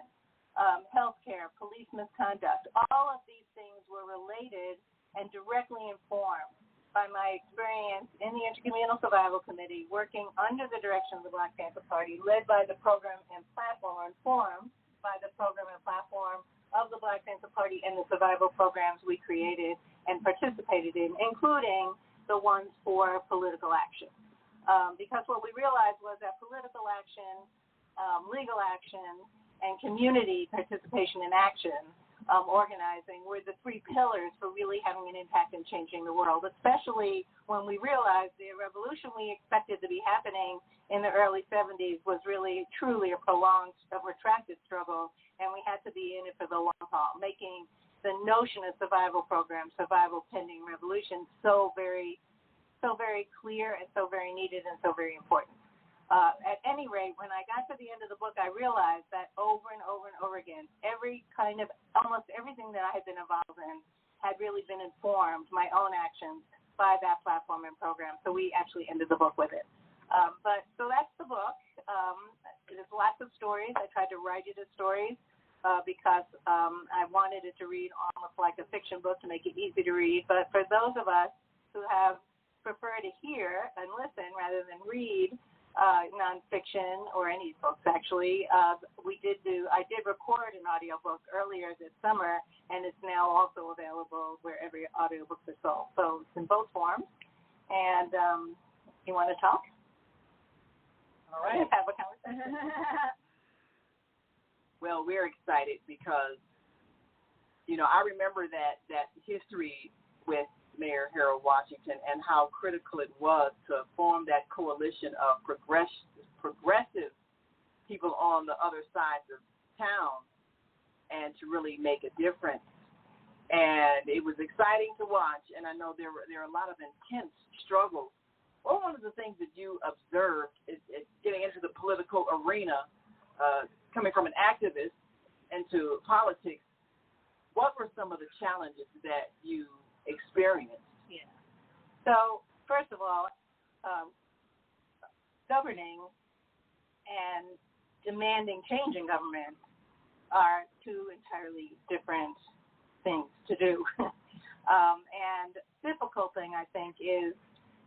healthcare, police misconduct, all of these things were related and directly informed by my experience in the Intercommunal Survival Committee, working under the direction of the Black Panther Party, led by the program and platform, or informed by the program and platform of the Black Panther Party and the survival programs we created and participated in, including the ones for political action. Because what we realized was that political action, legal action, and community participation in action, organizing, were the three pillars for really having an impact in changing the world, especially when we realized the revolution we expected to be happening in the early 70s was really, truly a prolonged, a protracted struggle, and we had to be in it for the long haul, making the notion of survival programs, survival pending revolution, so very clear and so very needed and so very important. At any rate, when I got to the end of the book, I realized that over and over and over again, almost everything that I had been involved in had really been informed, my own actions, by that platform and program. So we actually ended the book with it. So that's the book. There's lots of stories. I tried to write it as stories because I wanted it to read almost like a fiction book to make it easy to read. But for those of us who prefer to hear and listen rather than read nonfiction, or any books actually, I did record an audiobook earlier this summer, and it's now also available wherever audiobooks are sold. So it's in both forms. And you want to talk? All right. Let's have a conversation. Well, we're excited because, I remember that history with Mayor Harold Washington and how critical it was to form that coalition of progressive people on the other sides of town and to really make a difference. And it was exciting to watch, and I know there are a lot of intense struggles. Well, one of the things that you observed is getting into the political arena, coming from an activist into politics. What were some of the challenges that you experienced? Yeah. So, first of all, governing and demanding change in government are two entirely different things to do. And difficult thing, I think, is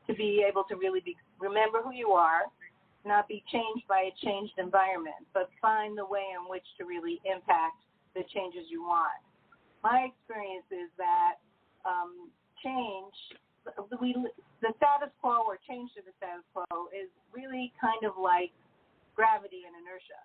to be able to really remember who you are, not be changed by a changed environment, but find the way in which to really impact the changes you want. My experience is that change, the status quo or change to the status quo is really kind of like gravity and inertia.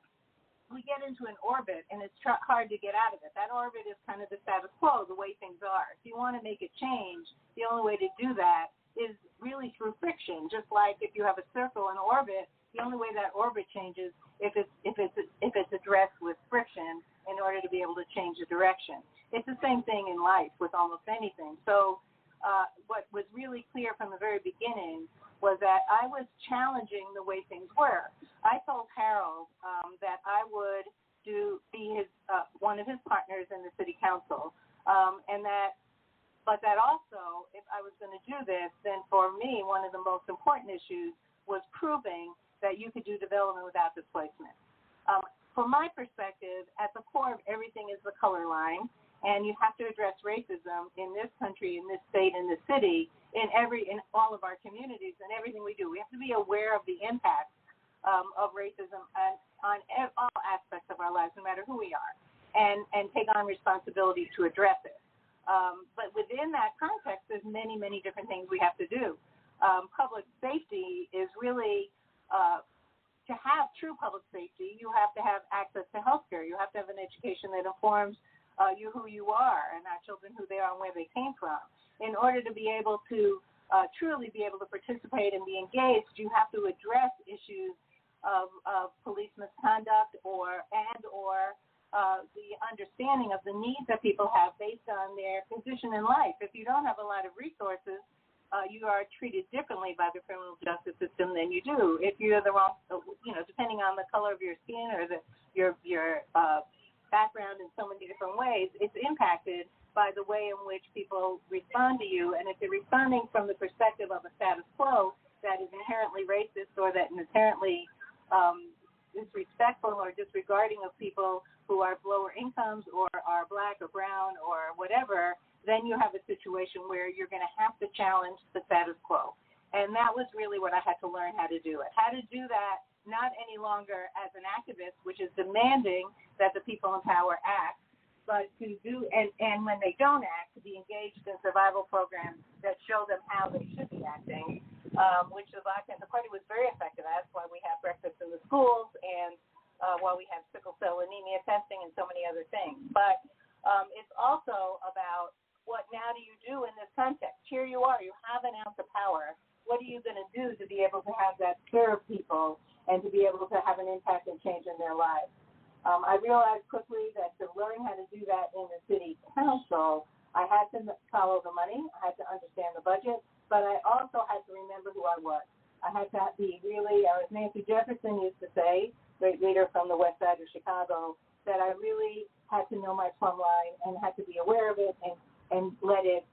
We get into an orbit, and it's hard to get out of it. That orbit is kind of the status quo, the way things are. If you want to make a change, the only way to do that is really through friction. Just like if you have a circle in orbit, the only way that orbit changes if it's addressed with friction in order to be able to change the direction. It's the same thing in life with almost anything. So what was really clear from the very beginning was that I was challenging the way things were. I told Harold that I would be one of his partners in the city council, but that also, if I was going to do this, then for me, one of the most important issues was proving that you could do development without displacement. From my perspective, at the core of everything is the color line, and you have to address racism in this country, in this state, in this city, in all of our communities and everything we do. We have to be aware of the impact of racism on all aspects of our lives, no matter who we are, and take on responsibility to address it. But within that context, there's many, many different things we have to do. Public safety is really, to have true public safety, you have to have access to health care. You have to have an education that informs you who you are and our children who they are and where they came from. In order to be able to truly be able to participate and be engaged, you have to address issues of police misconduct or the understanding of the needs that people have based on their position in life. If you don't have a lot of resources, you are treated differently by the criminal justice system than you do if you're the wrong, depending on the color of your skin or your background in so many different ways, it's impacted by the way in which people respond to you. And if they're responding from the perspective of a status quo that is inherently racist or that is inherently disrespectful or disregarding of people who are of lower incomes or are black or brown or whatever, then you have a situation where you're going to have to challenge the status quo. And that was really what I had to learn how to do it. How to do that not any longer as an activist, which is demanding that the people in power act, but to do, and when they don't act, to be engaged in survival programs that show them how they should be acting, which the Black Panther Party was very effective. That's why we have breakfast in the schools and why we have sickle cell anemia testing and so many other things. But it's also about what now do you do in this context? Here you are, you have an ounce of power. What are you going to do to be able to have that serve people and to be able to have an impact and change in their lives? I realized quickly that to learn how to do that in the city council, I had to follow the money, I had to understand the budget, but I also had to remember who I was. I had to be really, as Nancy Jefferson used to say, great leader from the west side of Chicago, that I really had to know my plumb line and had to be aware of it and let it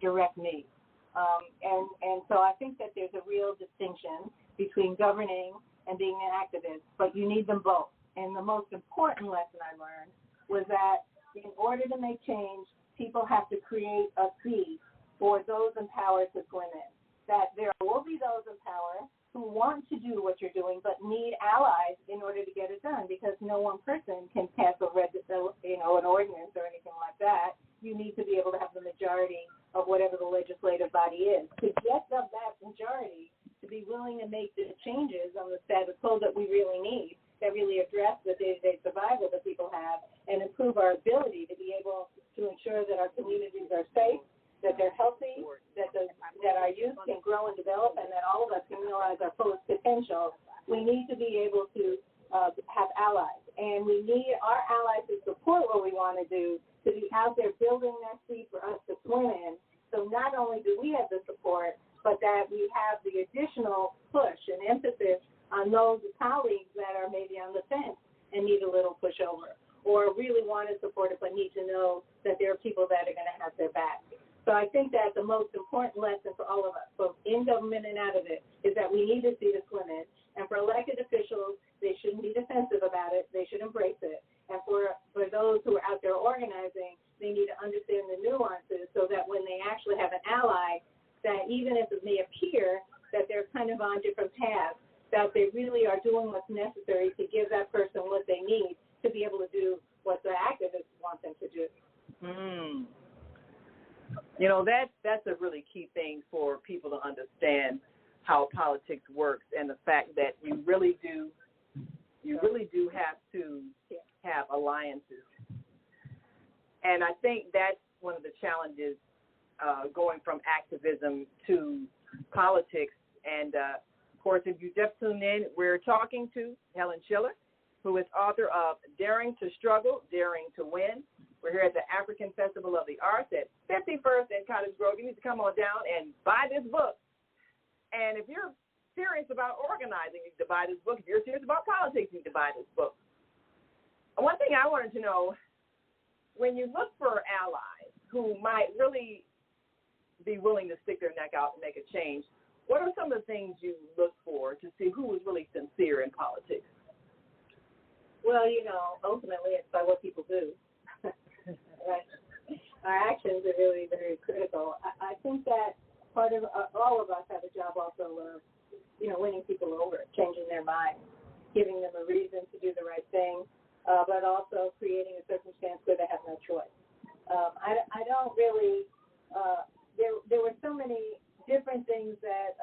direct me. And so I think that there's a real distinction between governing and being an activist, but you need them both. And the most important lesson I learned was that in order to make change, people have to create a seat for those in power to swim in. That there will be those in power who want to do what you're doing but need allies in order to get it done, because no one person can pass an ordinance or anything like that. You need to be able to have the majority of whatever the legislative body is. To get that majority to be willing to make the changes on the status quo that we really need, that really address the day-to-day survival that people have and improve our ability to be able to ensure that our communities are safe, that they're healthy, that our youth can grow and develop, and that all of us can realize our fullest potential, we need to be able to have allies. And we need our allies to support what we want to do, to be out there building that seed for us to swim in. So not only do we have the support, but that we have the additional push and emphasis on those colleagues that are maybe on the fence and need a little pushover, or really want to support it but need to know that there are people that are going to have their back. So I think that the most important lesson for all of us, both in government and out of it, is that we need to see the swim in. And for elected officials, they shouldn't be defensive about it. They should embrace it. And for those who are out there organizing, they need to understand the nuances so that when they actually have an ally, that even if it may appear that they're kind of on different paths, that they really are doing what's necessary to give that person what they need to be able to do what the activists want them to do. You know, that's a really key thing for people to understand how politics works, and the fact that you really do have to have alliances. And I think that's one of the challenges going from activism to politics. And, of course, if you just tuned in, we're talking to Helen Schiller, who is author of Daring to Struggle, Daring to Win. We're here at the African Festival of the Arts at 51st and Cottage Grove. You need to come on down and buy this book. And if you're serious about organizing, you need to buy this book. If you're serious about politics, you need to buy this book. And one thing I wanted to know, when you look for allies who might really be willing to stick their neck out and make a change, what are some of the things you look for to see who is really sincere in politics? Well, you know, ultimately it's by what people do. Right? Our actions are really very critical. I think that part of all of us have a job also of, you know, winning people over, changing their minds, giving them a reason to do the right thing, but also creating a circumstance where they have no choice. I don't really. There were so many different things that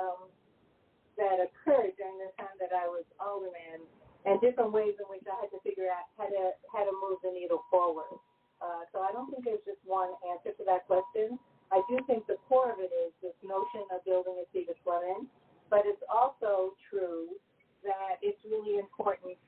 occurred during the time that I was alderman, and different ways in which I had to figure out how to move the needle forward. So I don't think there's just one answer to that question. I do think the core of it is this notion of building a seed of women, but it's also true that it's really important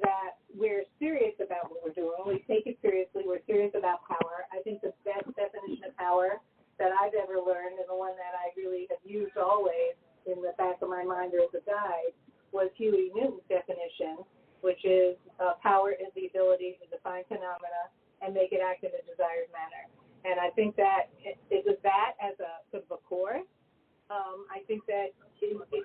that we're serious about what we're doing. We take it seriously. We're serious about power. I think the best definition of power that I've ever learned, and the one that I really have used always in the back of my mind or as a guide, was Huey Newton's definition, which is power is the ability to define phenomena and make it act in a desired manner. And I think that it was that as a sort of a core. I think that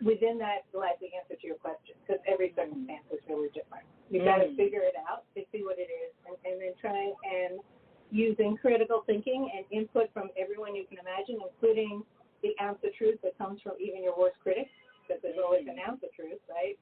within that lies the answer to your question, because every circumstance is really different. You've got to figure it out to see what it is, and then try and using critical thinking and input from everyone you can imagine, including the ounce of truth that comes from even your worst critics, because there's always an ounce of truth, right?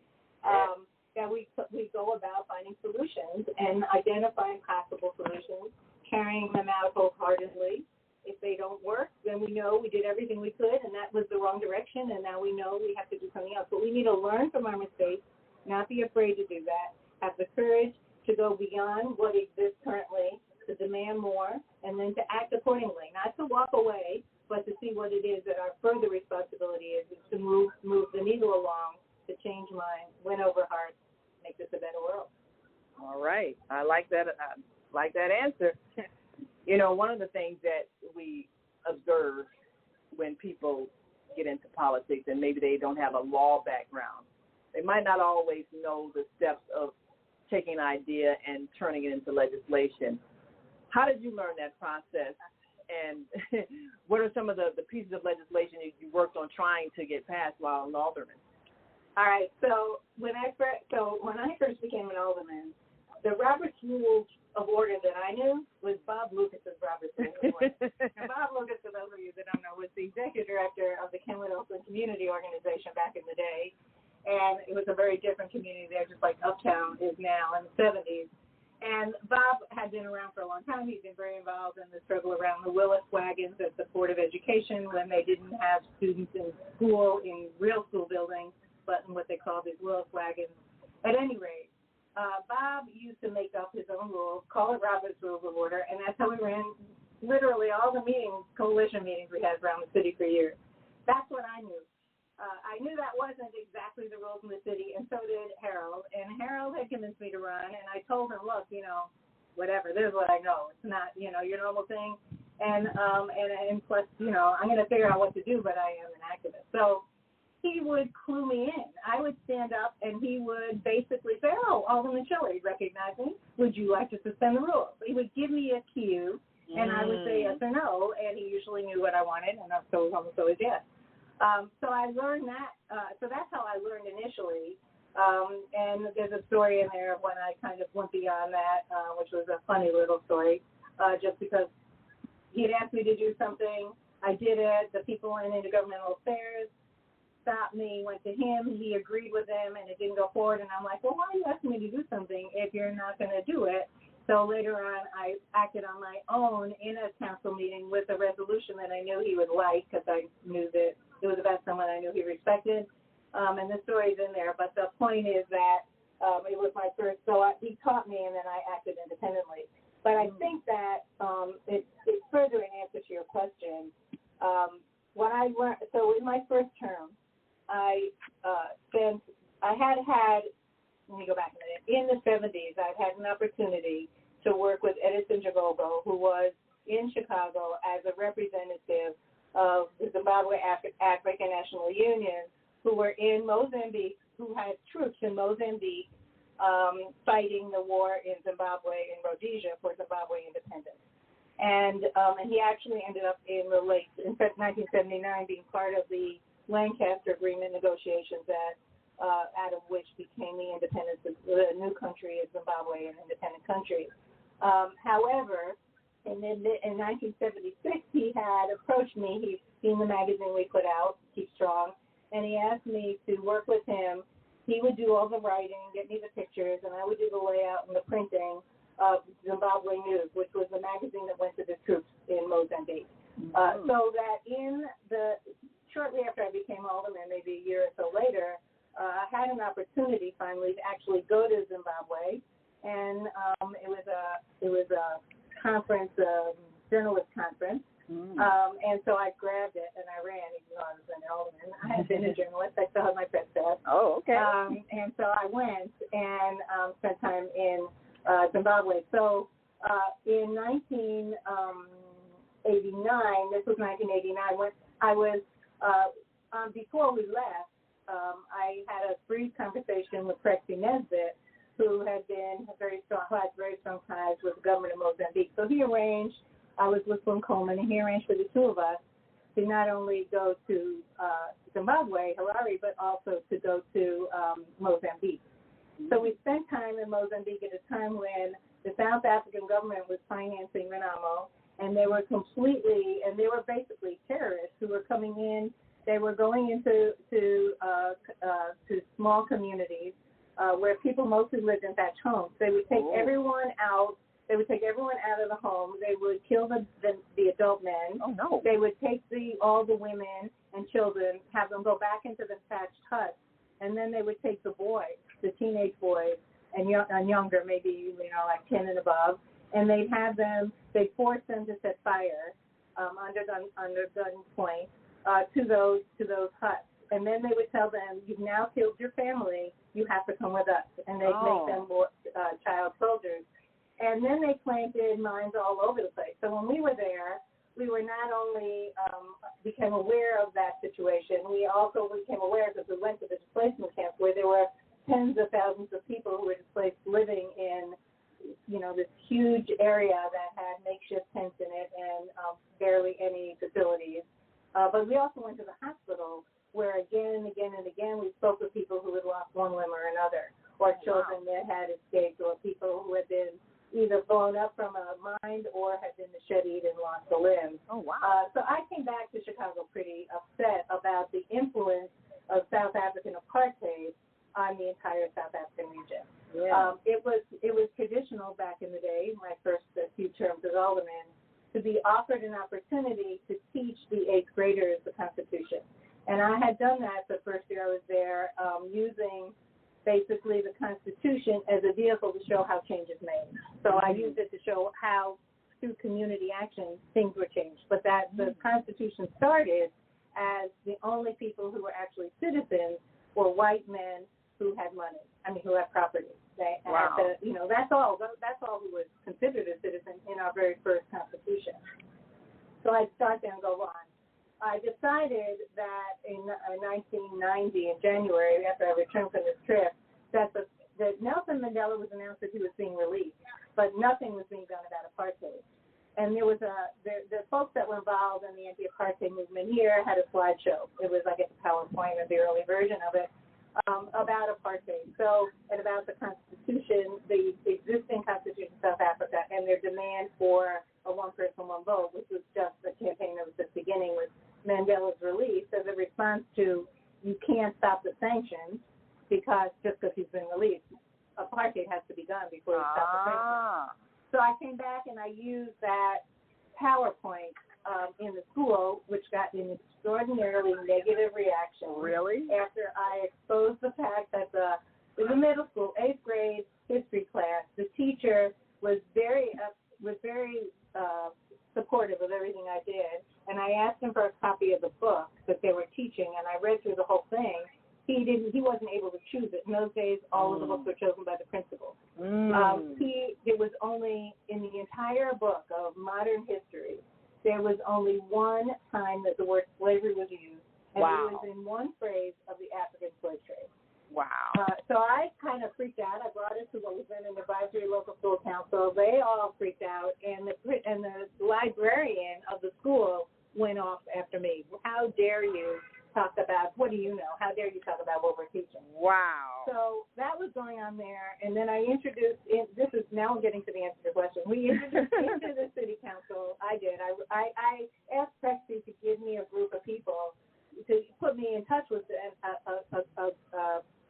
That we go about finding solutions and identifying possible solutions, carrying them out wholeheartedly. If they don't work, then we know we did everything we could, and that was the wrong direction, and now we know we have to do something else. But we need to learn from our mistakes, not be afraid to do that, have the courage to go beyond what exists currently, to demand more, and then to act accordingly, not to walk away, but to see what it is that our further responsibility is to move the needle along, to change minds, win over hearts, make this a better world. All right. I like that answer. You know, one of the things that we observe when people get into politics, and maybe they don't have a law background, they might not always know the steps of taking an idea and turning it into legislation. How did you learn that process? And what are some of the pieces of legislation you worked on trying to get passed while an alderman? All right. So when I first became an alderman, the Robert's Rules of Order that I knew was Bob Lucas's Robert's Rules of Order. And Bob Lucas, for those of you that don't know, was the executive director of the Kenwood Oakland Community Organization back in the day. And it was a very different community there, just like Uptown is now in the 70s. And Bob had been around for a long time. He's been very involved in the struggle around the Willis wagons at the Board of Education when they didn't have students in school, in real school buildings, but in what they called these Willis wagons. At any rate, Bob used to make up his own rules, call it Robert's Rules of Order, and that's how we ran literally all the meetings, coalition meetings we had around the city for years. That's what I knew. I knew that wasn't exactly the rules in the city, and so did Harold. And Harold had convinced me to run, and I told him, look, whatever, this is what I know. It's not, your normal thing. And plus, I'm going to figure out what to do, but I am an activist. So he would clue me in. I would stand up, and he would basically say, oh, Alderman Schiller, he'd recognize me. Would you like to suspend the rules? He would give me a cue, and I would say yes or no, and he usually knew what I wanted, and so it was almost always yes. So I learned that. So that's how I learned initially. And there's a story in there when I kind of went beyond that, which was a funny little story, just because he had asked me to do something. I did it. The people in intergovernmental affairs stopped me, went to him. He agreed with them, and it didn't go forward. And I'm like, well, why are you asking me to do something if you're not going to do it? So later on, I acted on my own in a council meeting with a resolution that I knew he would like because I knew that it was about someone I knew he respected. And the story's in there. But the point is that it was my first, so he taught me, and then I acted independently. But I think that it's further in answer to your question. What I learned, so in my first term, let me go back a minute. In the 70s, I'd had an opportunity to work with Edison Jagogo, who was in Chicago as a representative of the Zimbabwe African National Union, who were in Mozambique, who had troops in Mozambique fighting the war in Zimbabwe, in Rhodesia, for Zimbabwe independence. And he actually ended up in 1979 being part of the Lancaster Agreement negotiations out of which became the independence of the new country of Zimbabwe, an independent country. However, in 1976, he had approached me. He'd seen the magazine we put out, Keep Strong, and he asked me to work with him. He would do all the writing, get me the pictures, and I would do the layout and the printing of Zimbabwe News, which was the magazine that went to the troops in Mozambique. So that shortly after I became alderman, maybe a year or so later, I had an opportunity finally to actually go to Zimbabwe, and it was a conference, journalist conference, and so I grabbed it and I ran, even though I was an alderman. I had been a journalist. I still had my press pass. Oh, okay. And so I went and spent time in Zimbabwe. So in 1989, this was 1989, when I was, before we left, I had a brief conversation with Prexy Nesbitt, who had very strong ties with the government of Mozambique. So he arranged, I was with Slim Coleman, and he arranged for the two of us to not only go to Zimbabwe, Harare, but also to go to Mozambique. So we spent time in Mozambique at a time when the South African government was financing Renamo, and they were basically terrorists who were coming in. They were going into to small communities where people mostly lived in thatched homes. They would take everyone out. They would take everyone out of the home. They would kill the adult men. Oh no! They would take all the women and children, have them go back into the thatched huts, and then they would take the boys, the teenage boys, and younger, maybe like 10 and above, and they'd force them to set fire under gunpoint to those huts. And then they would tell them, you've now killed your family, you have to come with us. And they'd make them child soldiers. And then they planted mines all over the place. So when we were there, we were not only became aware of that situation, we also became aware because we went to the displacement camps where there were tens of thousands of people who were displaced living in, this huge area that had makeshift tents in it and barely any facilities. But we also went to the hospital where again and again and again we spoke with people who had lost one limb or another, or children that had escaped, or people who had been either blown up from a mine or had been macheted and lost a limb. Oh, wow. So I came back to Chicago pretty upset about the influence of South African apartheid on the entire South African region. Yeah. It was traditional back in the day, my first few terms as alderman, to be offered an opportunity to teach the 8th graders the Constitution. And I had done that the first year I was there, using basically the Constitution as a vehicle to show how change is made. So I used it to show how through community action, things were changed. But that the Constitution started as the only people who were actually citizens were white men who had money. Who had property. Wow. That's all. That's all who was considered a citizen in our very first Constitution. So I'd start there and go on. I decided that in 1990, in January, after I returned from this trip, that Nelson Mandela was announced that he was being released, but nothing was being done about apartheid. And there was the folks that were involved in the anti-apartheid movement here had a slideshow. It was, I guess, a PowerPoint or the early version of it about apartheid. So, and about the Constitution, the existing Constitution of South Africa, and their demand for a one-person, one-vote, which was just the campaign that was just beginning with Mandela's release as a response to you can't stop the sanctions just because he's been released. Apartheid has to be done before you stop the sanctions. So I came back and I used that PowerPoint in the school, which got an extraordinarily negative reaction. Really? After I exposed the fact that in the middle school, 8th grade history class, the teacher was very supportive of everything I did, and I asked him for a copy of the book that they were teaching, and I read through the whole thing. He wasn't able to choose it. In those days, all of the books were chosen by the principal. There was only, in the entire book of modern history, there was only one time that the word slavery was used, and it was in one phrase of the African slave trade. Wow. So I kind of freaked out. I brought it to what was then an advisory local school council. They all freaked out, and the librarian of the school went off after me. How dare you talk about, what do you know? How dare you talk about what we're teaching? Wow. So that was going on there, and then I introduced, this is now getting to the answer to your question. We introduced into the city council, I did. I asked Prexy to give me a group of people, to put me in touch with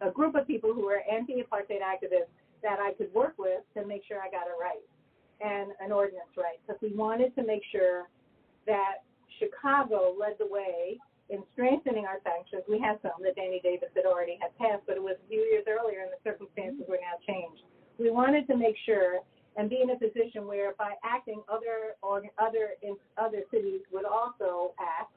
a group of people who were anti-apartheid activists that I could work with to make sure I got it right, and an ordinance right. Because we wanted to make sure that Chicago led the way in strengthening our sanctions. We had some that Danny Davis had already had passed, but it was a few years earlier and the circumstances were now changed. We wanted to make sure and be in a position where by acting other cities would also act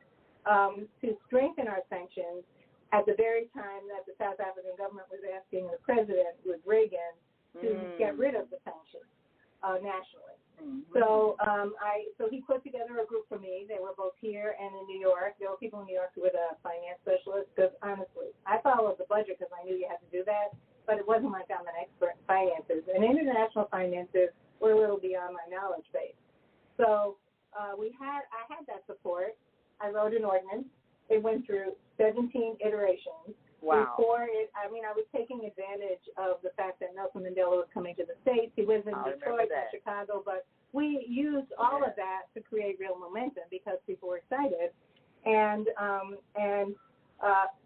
to strengthen our sanctions at the very time that the South African government was asking the president, with Reagan, to get rid of the sanctions nationally. Mm-hmm. So he put together a group for me. They were both here and in New York. There were people in New York who were the finance specialists, because honestly, I followed the budget because I knew you had to do that, but it wasn't like I'm an expert in finances. And international finances were a little beyond my knowledge base. So I had that support. I wrote an ordinance. It went through 17 iterations. Wow. Before it, I was taking advantage of the fact that Nelson Mandela was coming to the States. He was in Detroit and Chicago, but we used all of that to create real momentum because people were excited. And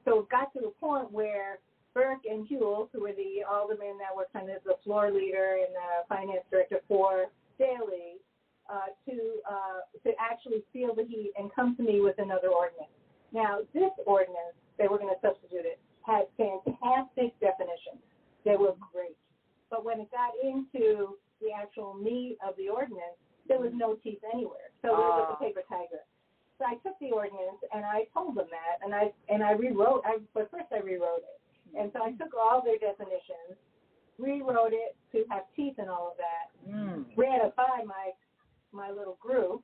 so it got to the point where Burke and Huel, who were the aldermen that were kind of the floor leader and the finance director for Daley, to actually feel the heat and come to me with another ordinance. Now, this ordinance, they were going to substitute it, had fantastic definitions. They were great. But when it got into the actual meat of the ordinance, there was no teeth anywhere. So there was a paper tiger. So I took the ordinance and I told them that, and I rewrote. But first I rewrote it, and so I took all their definitions, rewrote it to have teeth and all of that. Ran it by my little group.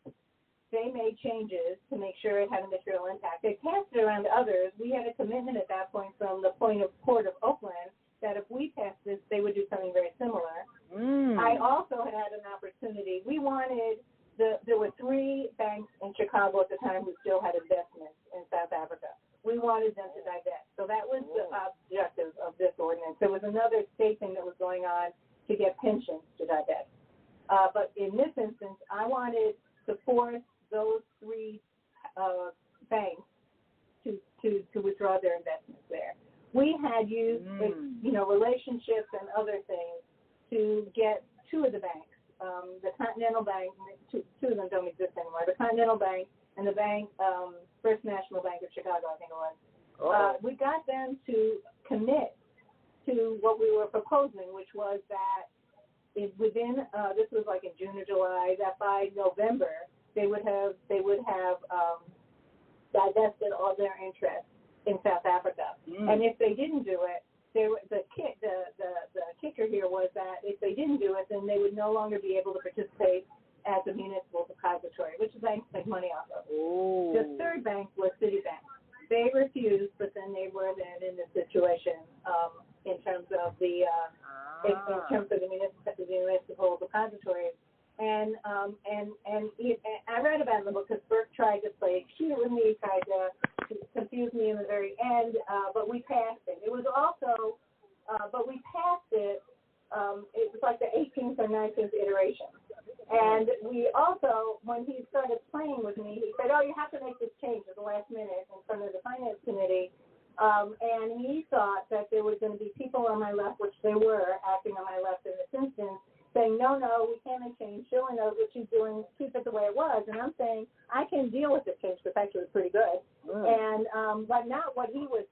They made changes to make sure it had a material impact. They passed it around to others. We had a commitment at that point from the Port of Oakland that if we passed this, they would do something very similar. I also had an opportunity. We wanted, there were 3 banks in Chicago at the time who still had investments in South Africa. We wanted them to divest. So that was the objective of this ordinance. There was another state thing that was going on to get pensions to divest. But in this instance, I wanted to force those 3 banks to withdraw their investments there. We had used, relationships and other things to get 2 of the banks, the Continental Bank, 2 of them don't exist anymore, the Continental Bank and the bank, First National Bank of Chicago, I think it was. We got them to commit to what we were proposing, which was that within this was like in June or July, that by November they would have divested all their interest in South Africa. And if they didn't do it, the kicker here was that if they didn't do it, then they would no longer be able to participate as a municipal depository, which is banks make money off of. Ooh. The third bank was Citibank. They refused, but then they were then in this situation in terms of the municipal depositories. And I read about it in the book because Burke tried to play cute with me, tried to confuse me in the very end, but we passed it. It was also, but we passed it. It was like the 18th or 19th iteration. And we also, when he started playing with me, he said, "Oh, you have to make this change at the last minute in front of the finance committee." And he thought that there was going to be people on my left, which they were acting on my left in this instance, saying, no, we can't make change. Sheila knows what she's doing. Keep it the way it was. And I'm saying, I can deal with this change because actually it was pretty good. And but not what he was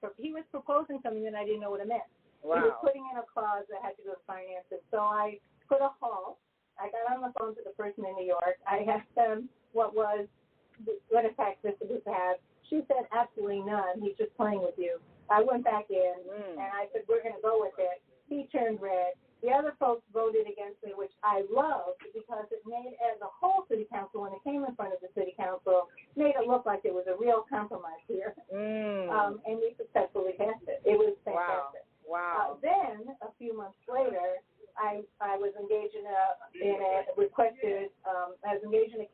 proposing something that I didn't know what it meant. Wow. He was putting in a clause that had to do with finances. So I put a halt. I got on the phone to the person in New York. I asked them what effect this would have. She said, absolutely none. He's just playing with you. I went back in, and I said, we're going to go with it. He turned red. The other folks voted against me, which I loved because it made the whole city council, when it came in front of the city council, made it look like there was a real compromise here. And we successfully passed it. It was fantastic. Wow. Then, a few months later, I was engaged in a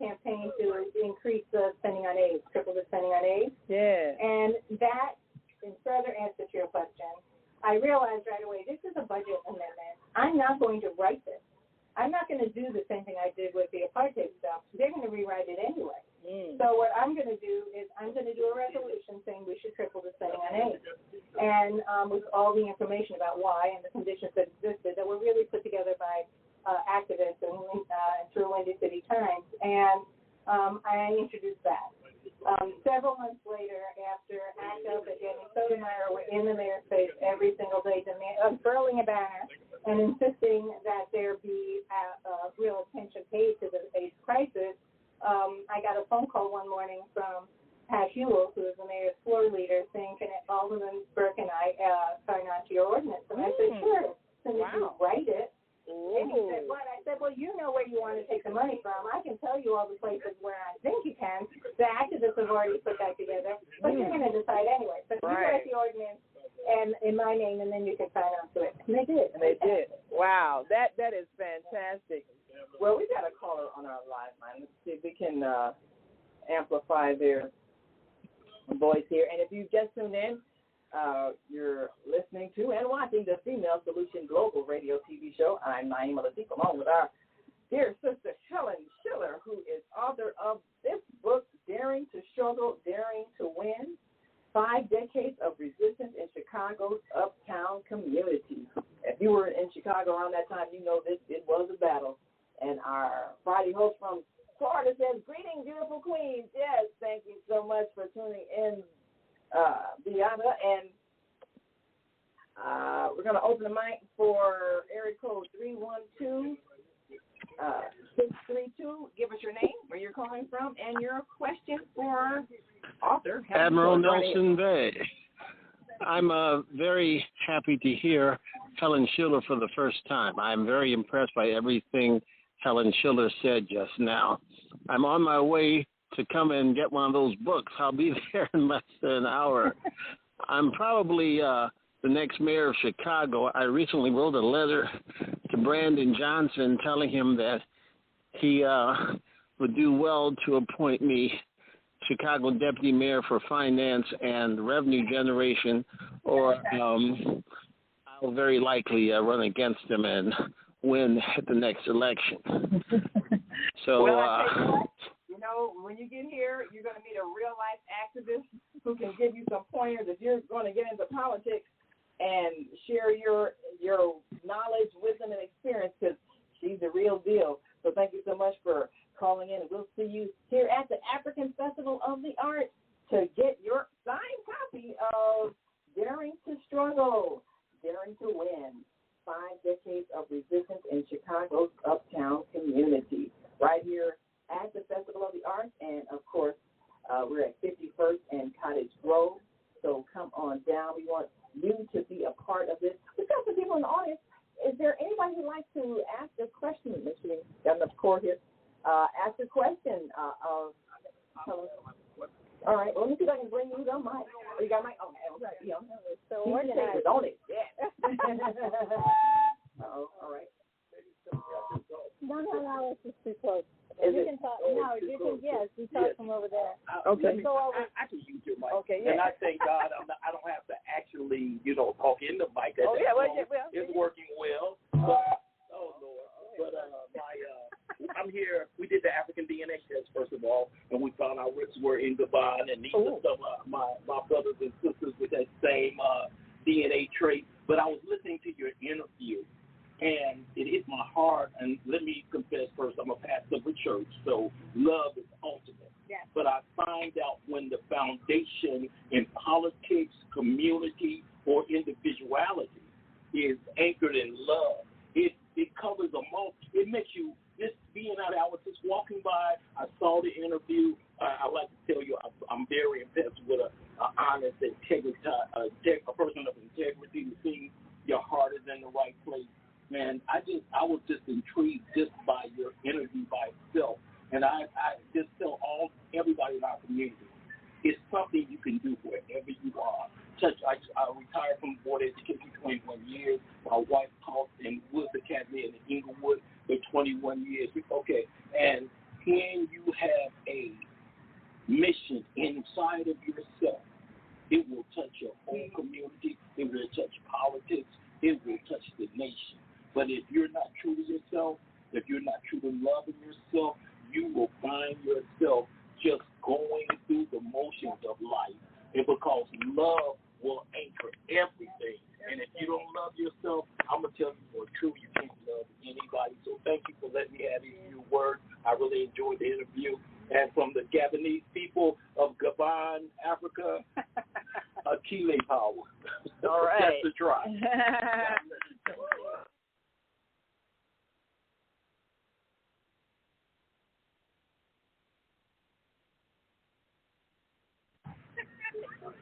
campaign to increase the spending on AIDS, triple the spending on AIDS. Yeah. And that, in further answer to your question, I realized right away, this is a budget amendment. I'm not going to write this. I'm not going to do the same thing I did with the apartheid stuff. They're going to rewrite it anyway. So what I'm going to do is I'm going to do a resolution saying we should triple the spending on AIDS. And with all the information about why and the conditions that existed that were really put together by activists and through Windy City Times. And I introduced that. Several months later, after ACT UP and Jenny Sotomayor were in the mayor's face every single day unfurling a banner and insisting that there be real attention paid to the AIDS crisis, I got a phone call one morning from Pat Hewell, who is the mayor's floor leader, saying, can Alderman Burke and I sign on to your ordinance? And I said, sure, as soon as you write it. And he said, what? I said, well, you know where you want to take the money from. I can tell you all the places where I think you can. The activists have already put that together. But you're going to decide anyway. So you write the ordinance and in my name, and then you can sign on to it. And they did. And they did. Wow. That is fantastic. Well, we got a caller on our live line. Let's see if we can amplify their voice here. And if you just tuned in, you're listening to and watching the Female Solution Global Radio TV show. I'm Naima Latif, along with our dear sister Helen Schiller, who is author of this book, Daring to Struggle, Daring to Win, 5 Decades of Resistance in Chicago's Uptown Community. If you were in Chicago around that time, you know it was a battle. And our Friday host from Florida says, greetings, beautiful queens. Yes, thank you so much for tuning in, Bianca. And we're going to open the mic for area code 312-632. Give us your name, where you're calling from, and your question for author Admiral Nelson Bay. I'm very happy to hear Helen Schiller for the first time. I'm very impressed by everything Helen Schiller said just now. I'm on my way to come and get one of those books. I'll be there in less than an hour. I'm probably the next mayor of Chicago. I recently wrote a letter to Brandon Johnson telling him that he would do well to appoint me Chicago Deputy Mayor for Finance and Revenue Generation, or I'll very likely run against him and win at the next election. So, well, I tell you what, you know, when you get here, you're going to meet a real-life activist who can give you some pointers if you're going to get into politics and share your knowledge, wisdom, and experience, because she's the real deal. So thank you so much for calling in. We'll see you here at the African Festival of the Arts to get your signed copy of Daring to Struggle, Daring to Win, 5 decades of resistance in Chicago's uptown community, right here at the Festival of the Arts. And, of course, we're at 51st and Cottage Grove. So come on down. We want you to be a part of this. We've got some people in the audience. Is there anybody who'd like to ask a question? Make sure we got enough cord here. Ask a question of. All right. Well, let me see if I can bring you the mic. Oh, you got a mic? Okay. Yeah. So organized. On it. Yeah. All right. No, it's just too close. Is you it? can talk. No, you can. Yes, you talk from over there. Okay. I can use your mic. Okay. Yeah. And I thank God I don't have to actually, talk in the mic. It's working well. But, oh Lord. But I'm here. We did the African DNA test first of all, and we found our roots were in Gabon, and these are some of my brothers and sisters with that same DNA trait. But I was listening to your interview, and it hit my heart. And let me confess first, I'm a pastor of a church, so love is ultimate. Yes. But I find out when the foundation in politics, community, or individuality is anchored in love, it covers them all. It makes you, just being out there, I was just walking by, I saw the interview. I like to tell you, I'm very impressed with an honest integrity, a person of integrity who sees your heart is in the right place. Man, I was just intrigued just by your interview by itself. And I just tell everybody in our community, it's something you can do wherever you are. I retired from board education 21 years. My wife taught in Woods Academy in Inglewood for 21 years. Okay, and when you have a mission inside of yourself, it will touch your whole community. It will touch politics. It will touch the nation. But if you're not true to yourself, if you're not true to loving yourself, you will find yourself just going through the motions of life. And because love will anchor everything. And if you don't love yourself, I'm going to tell you for true, you can't love anybody. So thank you for letting me have these few words. I really enjoyed the interview. And from the Gabonese people of Gabon, Africa, Akile power. All right. That's the try.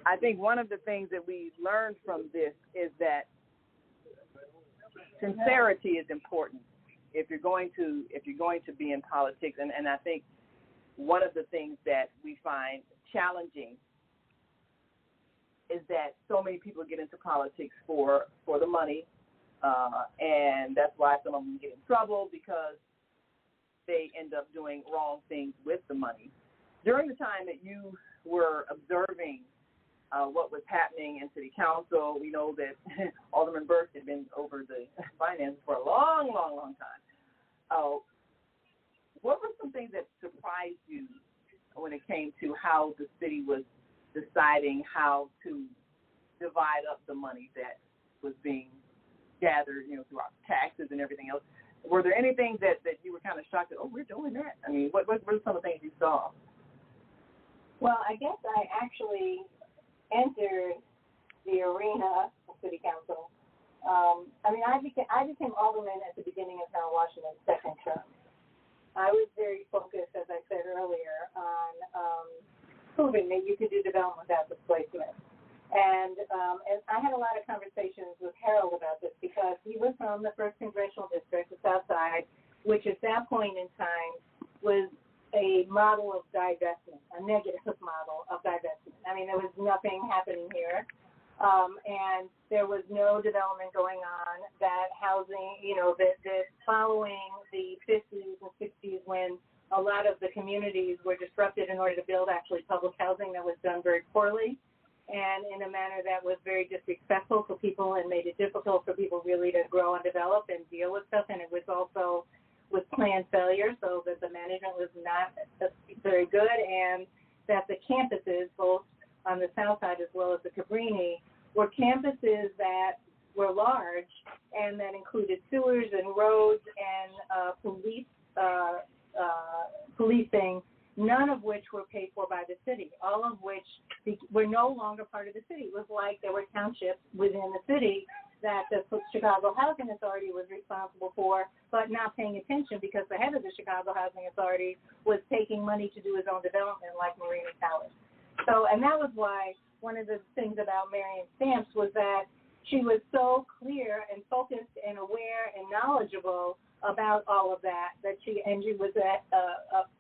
I think one of the things that we learned from this is that sincerity is important if you're going to be in politics. And I think one of the things that we find challenging is that so many people get into politics for the money, and that's why some of them get in trouble because they end up doing wrong things with the money. During the time that you were observing what was happening in City Council, we know that Alderman Burke had been over the finances for a long, long, long time. What were some things that surprised you when it came to how the city was deciding how to divide up the money that was being gathered, throughout taxes and everything else? Were there any things that you were kind of shocked at, we're doing that? I mean, what were some of the things you saw? Well, I guess I actually entered the arena of City Council. I became alderman at the beginning of Harold Washington's second term. I was very focused, as I said earlier, on proving that you could do development without displacement. And I had a lot of conversations with Harold about this because he was from the 1st Congressional District, the South Side, which at that point in time was a model of divestment, a negative model of divestment. I mean, there was nothing happening here, and there was no development going on. That housing, that following the 50s and 60s when a lot of the communities were disrupted in order to build actually public housing that was done very poorly and in a manner that was very disrespectful for people and made it difficult for people really to grow and develop and deal with stuff. And it was also with planned failure, so that the management was not very good, and that the campuses, both on the south side as well as the Cabrini, were campuses that were large and that included sewers and roads and policing, none of which were paid for by the city, all of which were no longer part of the city. It was like there were townships within the city that the Chicago Housing Authority was responsible for, but not paying attention because the head of the Chicago Housing Authority was taking money to do his own development like Marina Towers. So, and that was why one of the things about Marion Stamps was that she was so clear and focused and aware and knowledgeable about all of that, she was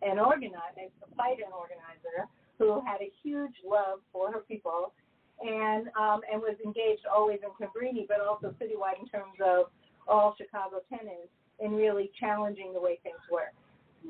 an organizer, a fight-in organizer who had a huge love for her people and was engaged always in Cabrini, but also citywide in terms of all Chicago tenants in really challenging the way things were.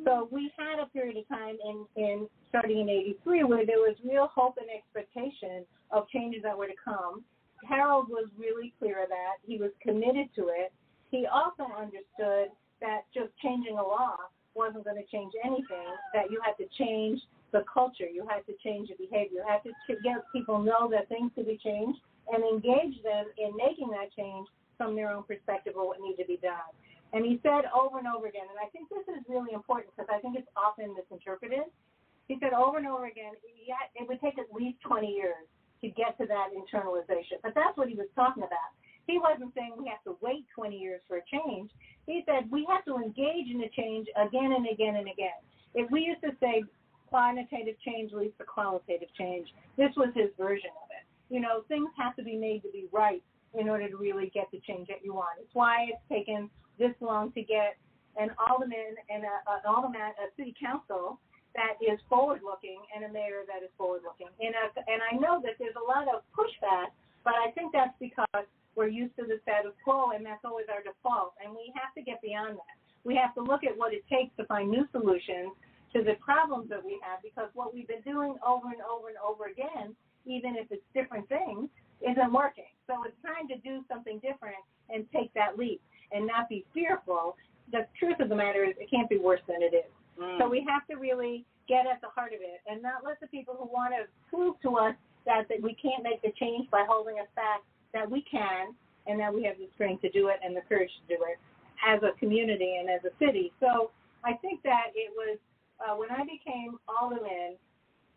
So we had a period of time in starting in 83 where there was real hope and expectation of changes that were to come. Harold was really clear of that. He was committed to it. He also understood that just changing a law wasn't going to change anything, that you had to change the culture. You had to change the behavior. You had to get people know that things could be changed and engage them in making that change from their own perspective of what needed to be done. And he said over and over again, and I think this is really important because I think it's often misinterpreted. He said over and over again, yeah, it would take at least 20 years to get to that internalization. But that's what he was talking about. He wasn't saying we have to wait 20 years for a change. He said we have to engage in a change again and again and again. If we used to say quantitative change leads to qualitative change, this was his version of it. You know, things have to be made to be right in order to really get the change that you want. It's why it's taken this long to get an alderman and a city council that is forward-looking and a mayor that is forward-looking. And I know that there's a lot of pushback, but I think that's because we're used to the status quo, and that's always our default. And we have to get beyond that. We have to look at what it takes to find new solutions to the problems that we have, because what we've been doing over and over and over again, even if it's different things, isn't working. So it's time to do something different and take that leap and not be fearful. The truth of the matter is it can't be worse than it is. So we have to really get at the heart of it and not let the people who want to prove to us that we can't make the change by holding us back, that we can, and that we have the strength to do it and the courage to do it as a community and as a city. So I think that it was, when I became alderman,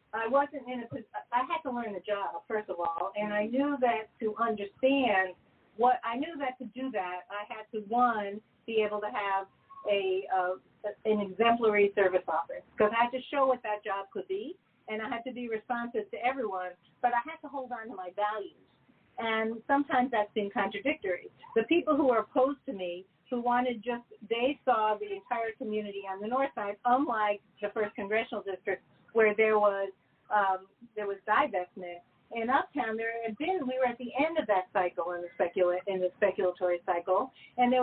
I wasn't in a position, I had to learn the job, first of all, and I knew that to understand to do that, I had to, one, be able to have an exemplary service office, because I had to show what that job could be, and I had to be responsive to everyone, but I had to hold on to my values. And sometimes that seemed contradictory. The people who were opposed to me, who wanted they saw the entire community on the north side, unlike the 1st Congressional District, where there was divestment. In Uptown, we were at the end of that cycle in the speculatory cycle, and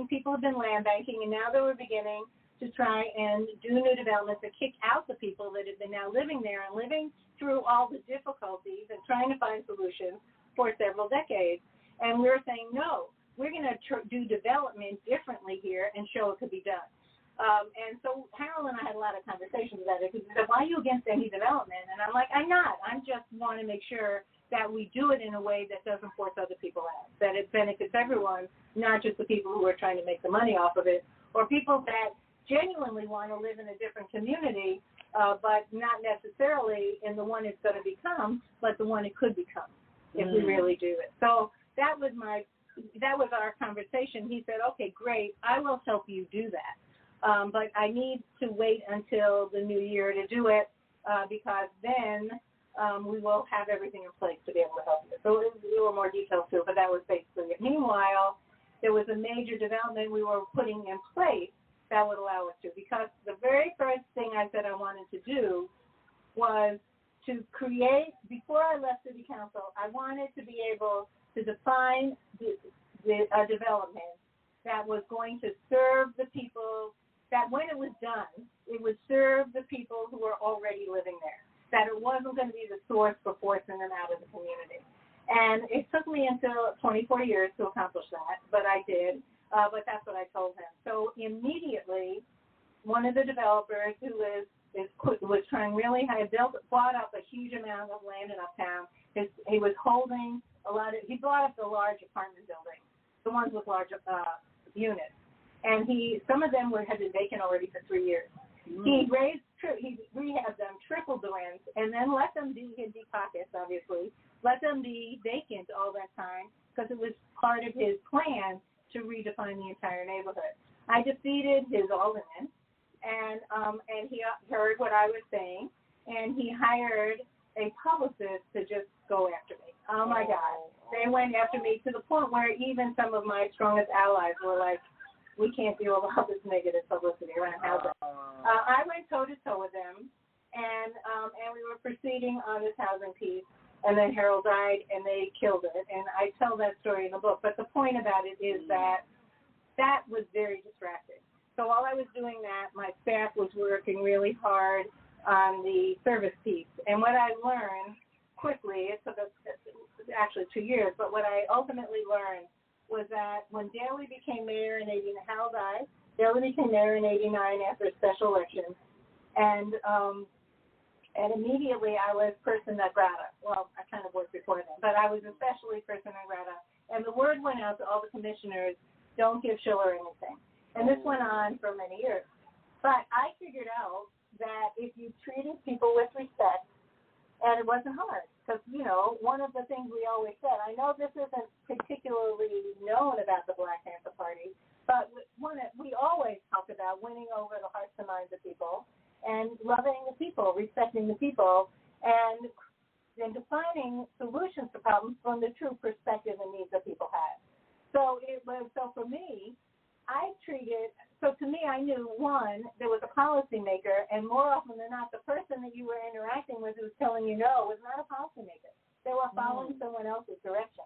people have been land banking, and now they were beginning to try and do new developments to kick out the people that have been now living there and living through all the difficulties and trying to find solutions for several decades. And we're saying, no, we're going to do development differently here and show it could be done. And so Harold and I had a lot of conversations about it, because he said, why are you against any development? And I'm like, I'm not. I just want to make sure that we do it in a way that doesn't force other people out, that it benefits everyone, not just the people who are trying to make the money off of it, or people that genuinely want to live in a different community, but not necessarily in the one it's going to become, but the one it could become if we really do it. So that was our conversation. He said, okay, great, I will help you do that. But I need to wait until the new year to do it, because then we will have everything in place to be able to help you. So there were more details to it, but that was basically it. Meanwhile, there was a major development we were putting in place that would allow us to, because the very first thing I said I wanted to do was to create, before I left City Council, I wanted to be able to define a development that was going to serve the people, that when it was done, it would serve the people who were already living there, that it wasn't going to be the source for forcing them out of the community. And it took me until 24 years to accomplish that, but I did, but that's what I told him. So immediately, one of the developers who was trying really hard, bought up a huge amount of land in Uptown. He was holding he bought up the large apartment buildings, the ones with large units. And some of them had been vacant already for 3 years. He rehabbed them, tripled the rents, and then let them be in deep pockets, obviously, let them be vacant all that time, because it was part of his plan to redefine the entire neighborhood. I defeated his alderman, and he heard what I was saying, and he hired a publicist to just go after me. Oh, my God. They went after me to the point where even some of my strongest allies were like, we can't deal with all this negative publicity around housing. I went toe-to-toe with them, and we were proceeding on this housing piece, and then Harold died, and they killed it. And I tell that story in the book. But the point about it is that was very distracting. So while I was doing that, my staff was working really hard on the service piece. And what I learned quickly, it took us actually 2 years, but what I ultimately learned was that when Daley became mayor in 89, Harold died, Daley became mayor in 89 after a special election. And immediately I was person non grata. Well, I kind of worked before then, but I was especially person non grata. And the word went out to all the commissioners, don't give Schiller anything. And this went on for many years. But I figured out that if you treated people with respect, and it wasn't hard, because, one of the things we always said, I know this isn't particularly known about the Black Panther Party, but we always talk about winning over the hearts and minds of people and loving the people, respecting the people, and defining solutions to problems from the true perspective and needs that people have. So for me, to me, I knew, one, there was a policymaker, and more often than not, the person that you were interacting with who was telling you no was not a policymaker. They were following someone else's direction.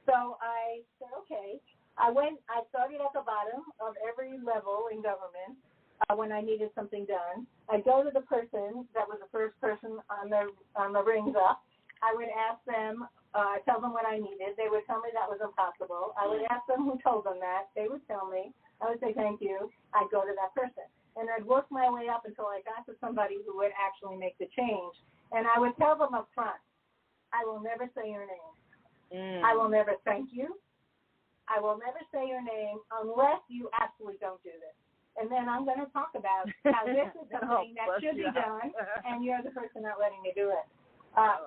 So I said, okay. I started at the bottom of every level in government when I needed something done. I'd go to the person that was the first person on the rings up. I would ask them, tell them what I needed. They would tell me that was impossible. I would ask them who told them that. They would tell me. I would say thank you. I'd go to that person. And I'd work my way up until I got to somebody who would actually make the change. And I would tell them up front, I will never say your name. I will never thank you. I will never say your name unless you absolutely don't do this. And then I'm going to talk about how this is something that should be done, and you're the person not letting me do it.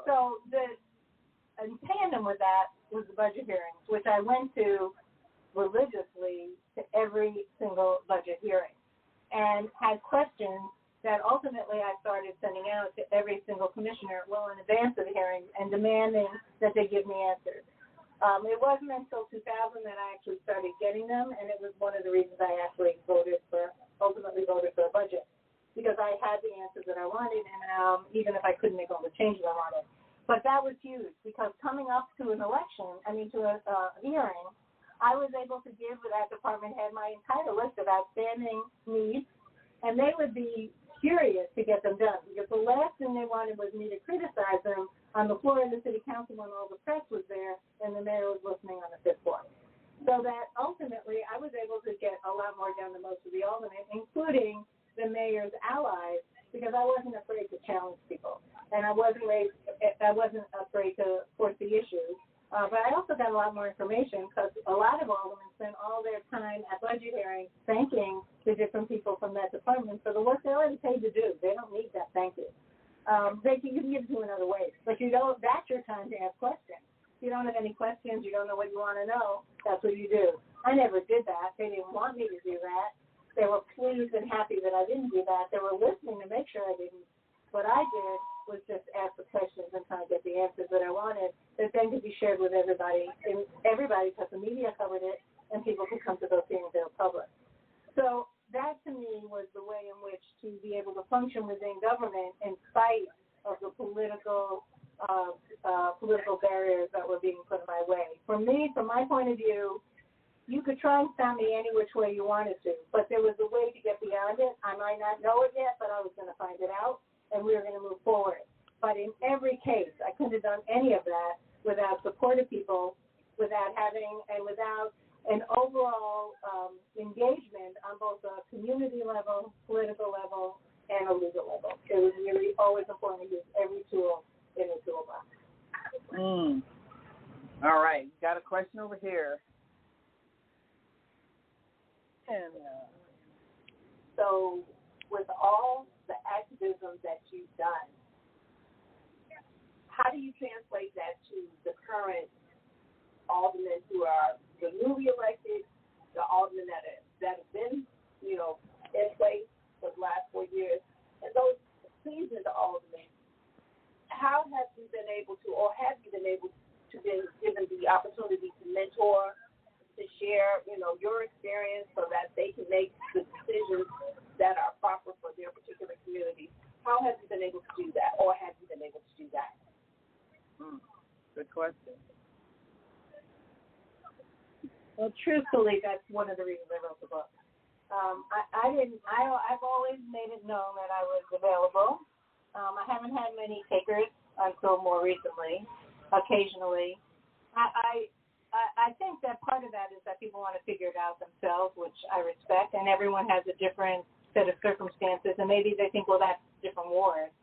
So in tandem with that was the budget hearings, which I went to religiously to every single budget hearing and had questions that ultimately I started sending out to every single commissioner well in advance of the hearings and demanding that they give me answers. It wasn't until 2000 that I actually started getting them, and it was one of the reasons I actually ultimately voted for a budget, because I had the answers that I wanted, and even if I couldn't make all the changes I wanted. But that was huge, because coming up to an election, to a hearing, I was able to give that department head my entire list of outstanding needs, and they would be curious to get them done, because the last thing they wanted was me to criticize them on the floor of the city council when all the press was there and the mayor was listening on the fifth floor. So that ultimately I was able to get a lot more done than most of the aldermen, including the mayor's allies, because I wasn't afraid to challenge people, and I wasn't afraid to force the issue. But I also got a lot more information, because a lot of aldermen spent all their time at budget hearings thanking the different people from that department for the work they're already paid to do. They don't need that thank you. You can give it to another way, but that's your time to ask questions. If you don't have any questions, you don't know what you want to know, that's what you do. I never did that. They didn't want me to do that. They were pleased and happy that I didn't do that. They were listening to make sure I didn't. What I did was just ask the questions and try to get the answers that I wanted that then could be shared with everybody, because the media covered it and people could come to those hearings in public. So that to me was the way in which to be able to function within government in spite of the political barriers that were being put in my way. For me, from my point of view, you could try and stop me any which way you wanted to, but there was a way to get beyond it. I might not know it yet, but I was going to find it out, and we were going to move forward. But in every case, I couldn't have done any of that without support of people, without an overall engagement on both a community level, political level, and a legal level. It was really always important to use every tool in the toolbox. All right, got a question over here. And so with all the activism that you've done, how do you translate that to the current aldermen who are the newly elected, the aldermen that have been, in place for the last 4 years, and those seasoned aldermen. How have you been able to, or have you been able to be given the opportunity to mentor, to share, your experience so that they can make the decisions that are proper for their particular community? How have you been able to do that, or have you been able to do that? Good question. Well, truthfully, that's one of the reasons I wrote the book. I've always made it known that I was available. I haven't had many takers until more recently, occasionally. I think that part of that is that people want to figure it out themselves, which I respect, and everyone has a different set of circumstances, and maybe they think, well, that's different wards.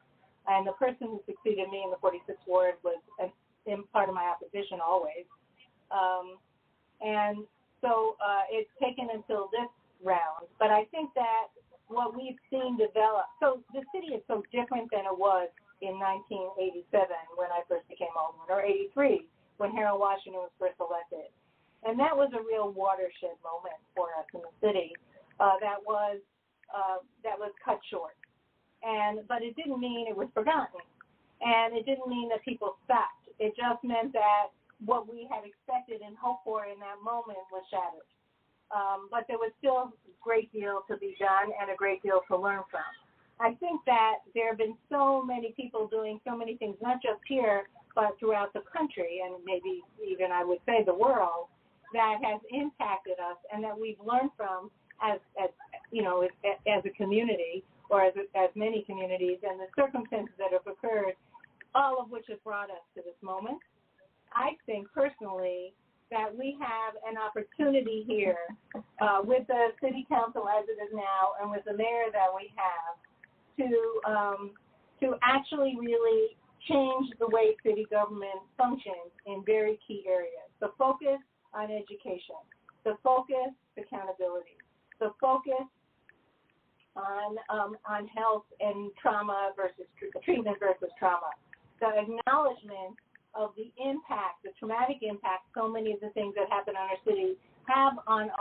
And the person who succeeded me in the 46th ward was part of my opposition always. And so it's taken until this round. But I think that what we've seen develop, so the city is so different than it was in 1987 when I first became alderman, or 83 when Harold Washington was first elected. And that was a real watershed moment for us in the city that was cut short. But it didn't mean it was forgotten. And it didn't mean that people stopped. It just meant that what we had expected and hoped for in that moment was shattered. But there was still a great deal to be done and a great deal to learn from. I think that there have been so many people doing so many things, not just here, but throughout the country, and maybe even I would say the world, that has impacted us and that we've learned from as a community, or as many communities, and the circumstances that have occurred, all of which have brought us to this moment. I think personally that we have an opportunity here with the city council as it is now and with the mayor that we have to actually really change the way city government functions in very key areas. The focus on education, the focus accountability, the focus on health and trauma versus treatment versus trauma, the acknowledgement of the impact, the traumatic impact so many of the things that happen on our city have on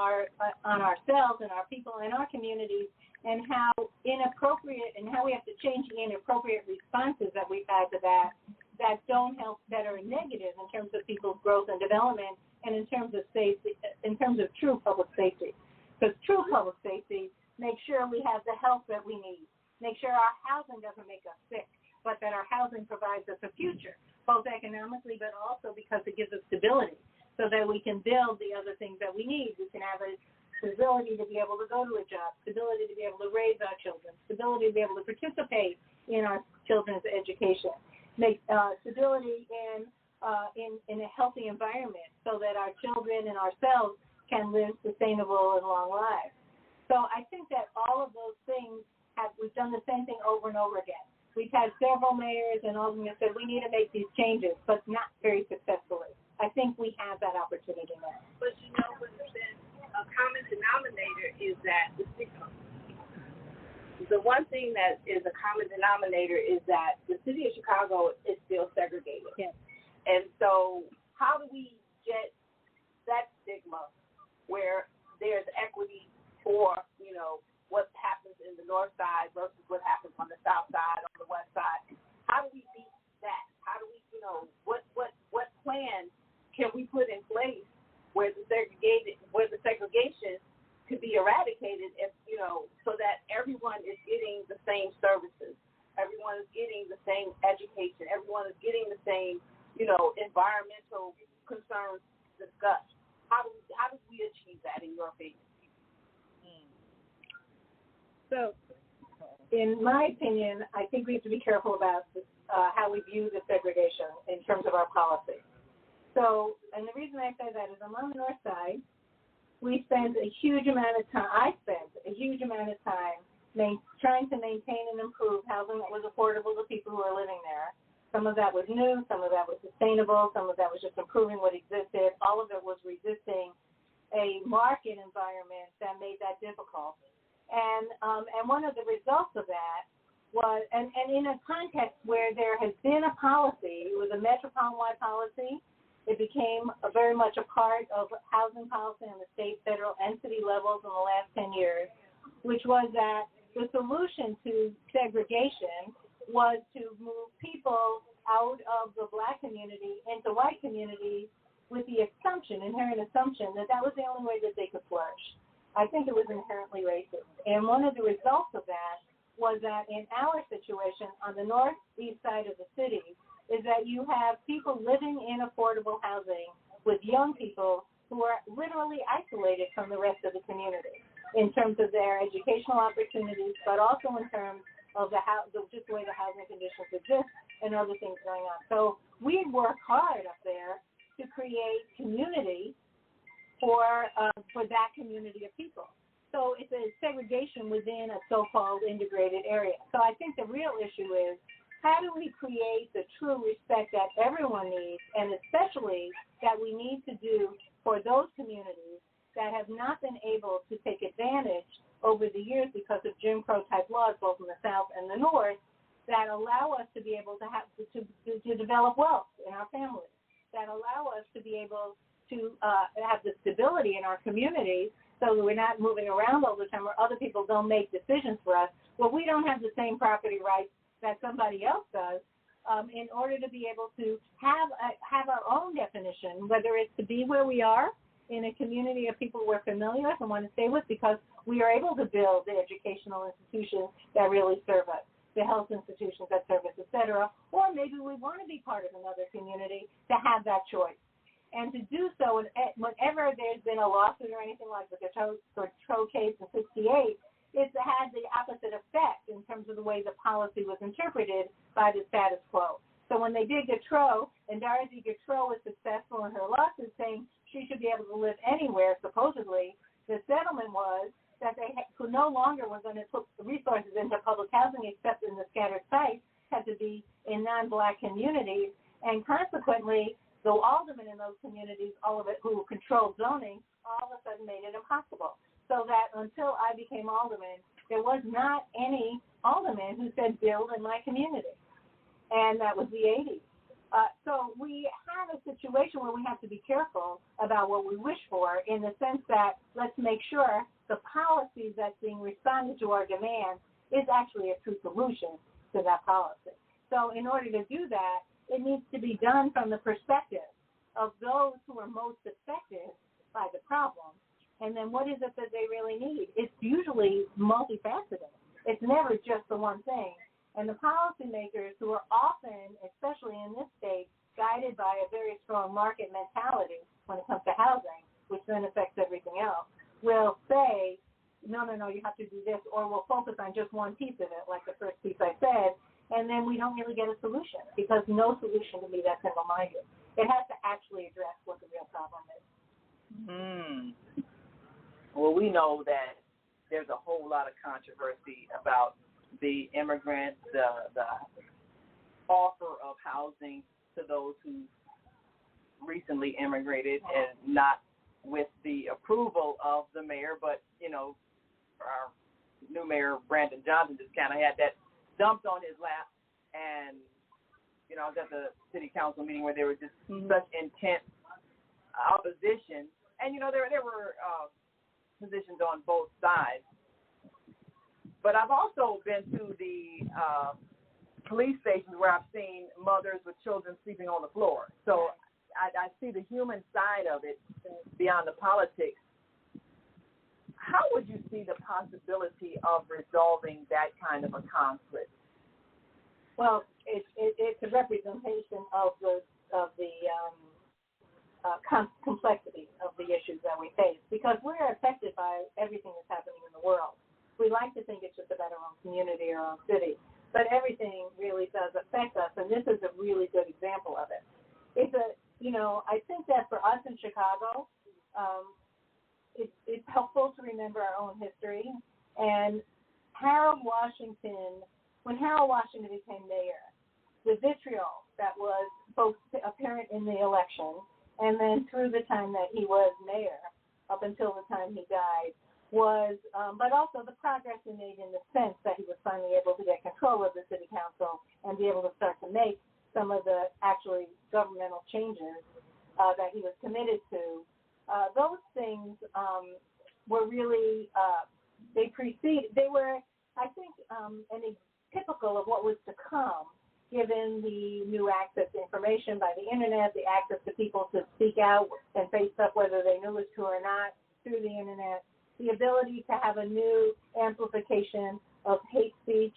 ourselves and our people and our communities, and how inappropriate and how we have to change the inappropriate responses that we've had to that don't help, that are negative in terms of people's growth and development, and in terms of safety, in terms of true public safety. Because true public safety makes sure we have the help that we need, make sure our housing doesn't make us sick, but that our housing provides us a future, both economically but also because it gives us stability so that we can build the other things that we need. We can have a stability to be able to go to a job, stability to be able to raise our children, stability to be able to participate in our children's education, make stability in a healthy environment so that our children and ourselves can live sustainable and long lives. So I think that all of those things we've done the same thing over and over again. We've had several mayors and aldermen said we need to make these changes, but not very successfully. I think we have that opportunity now. But a common denominator is that the one thing that is a common denominator is that the city of Chicago is still segregated. Yes. And so how do we get that stigma where there's equity for, what happens in the north side versus what happens on the south side, on the west side? How do we beat that? How do we, what plan can we put in place where the segregation could be eradicated, so that everyone is getting the same services, everyone is getting the same education, everyone is getting the same, environmental concerns discussed? How do we achieve that, in your opinion? So, in my opinion, I think we have to be careful about how we view the segregation in terms of our policy. So, and the reason I say that is I'm on the north side. I spent a huge amount of time trying to maintain and improve housing that was affordable to people who are living there. Some of that was new, some of that was sustainable, some of that was just improving what existed. All of it was resisting a market environment that made that difficult. And one of the results of that was, and in a context where there has been a policy, it was a metropolitan-wide policy, It became very much a part of housing policy on the state, federal, and city levels in the last 10 years, which was that the solution to segregation was to move people out of the black community into white communities with the inherent assumption that that was the only way that they could flourish. I think it was inherently racist. And one of the results of that was that in our situation on the northeast side of the city is that you have people living in affordable housing with young people who are literally isolated from the rest of the community in terms of their educational opportunities, but also in terms of just the way the housing conditions exist and other things going on. So we work hard up there to create community for that community of people. So it's a segregation within a so-called integrated area. So I think the real issue is, how do we create the true respect that everyone needs, and especially that we need to do for those communities that have not been able to take advantage over the years because of Jim Crow type laws, both in the South and the North, that allow us to be able to have to develop wealth in our families, that allow us to be able to have the stability in our communities so that we're not moving around all the time where other people don't make decisions for us. Well, we don't have the same property rights that somebody else does, in order to be able to have our own definition, whether it's to be where we are in a community of people we're familiar with and want to stay with because we are able to build the educational institutions that really serve us, the health institutions that serve us, et cetera, or maybe we want to be part of another community to have that choice. And to do so, whenever there's been a lawsuit or anything like the Gautreaux case in 1968, it's had the opposite effect in terms of the way the policy was interpreted by the status quo. So when they did Gautreaux, and Dorothy Gautreaux was successful in her lawsuit saying she should be able to live anywhere, supposedly, the settlement was that they no longer were going to put resources into public housing except in the scattered sites, had to be in non-black communities, and consequently, the aldermen in those communities, all of it who controlled zoning, all of a sudden made it impossible. So that until I became alderman, there was not any alderman who said build in my community. And that was the 80s. So we have a situation where we have to be careful about what we wish for in the sense that let's make sure the policies that's being responded to our demand is actually a true solution to that policy. So in order to do that, it needs to be done from the perspective of those who are most affected by the problem. And then what is it that they really need? It's usually multifaceted. It's never just the one thing. And the policymakers who are often, especially in this state, guided by a very strong market mentality when it comes to housing, which then affects everything else, will say, no, you have to do this, or we'll focus on just one piece of it, like the first piece I said, and then we don't really get a solution because no solution can be that single-minded. It has to actually address what the real problem is. Well, we know that there's a whole lot of controversy about the immigrants, the offer of housing to those who recently immigrated and not with the approval of the mayor, but, our new mayor, Brandon Johnson, just kind of had that dumped on his lap. And, I was at the city council meeting where there was just such intense opposition. And, there were positions on both sides. But I've also been to the police stations where I've seen mothers with children sleeping on the floor. So I see the human side of it beyond the politics. How would you see the possibility of resolving that kind of a conflict? Well, it's a representation of the complexity of the issues that we face because we're affected by everything that's happening in the world. We like to think it's just about our own community or our own city, but everything really does affect us, and this is a really good example of it. I think that for us in Chicago, it's helpful to remember our own history. And when Harold Washington became mayor, the vitriol that was both apparent in the election and then through the time that he was mayor up until the time he died was, but also the progress he made in the sense that he was finally able to get control of the city council and be able to start to make some of the actually governmental changes that he was committed to. Those things were really, they were, I think, typical of what was to come, given the new access to information by the internet, the access to people to speak out and face up whether they knew it was true or not through the internet, the ability to have a new amplification of hate speech,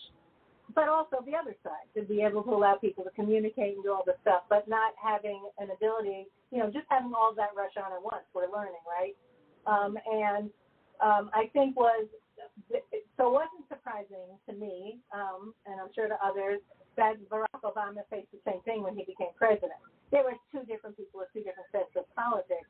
but also the other side, to be able to allow people to communicate and do all this stuff, but not having an ability, just having all that rush on at once. We're learning, right? I think it wasn't surprising to me, and I'm sure to others, that Barack Obama faced the same thing when he became president. There were two different people with two different sets of politics,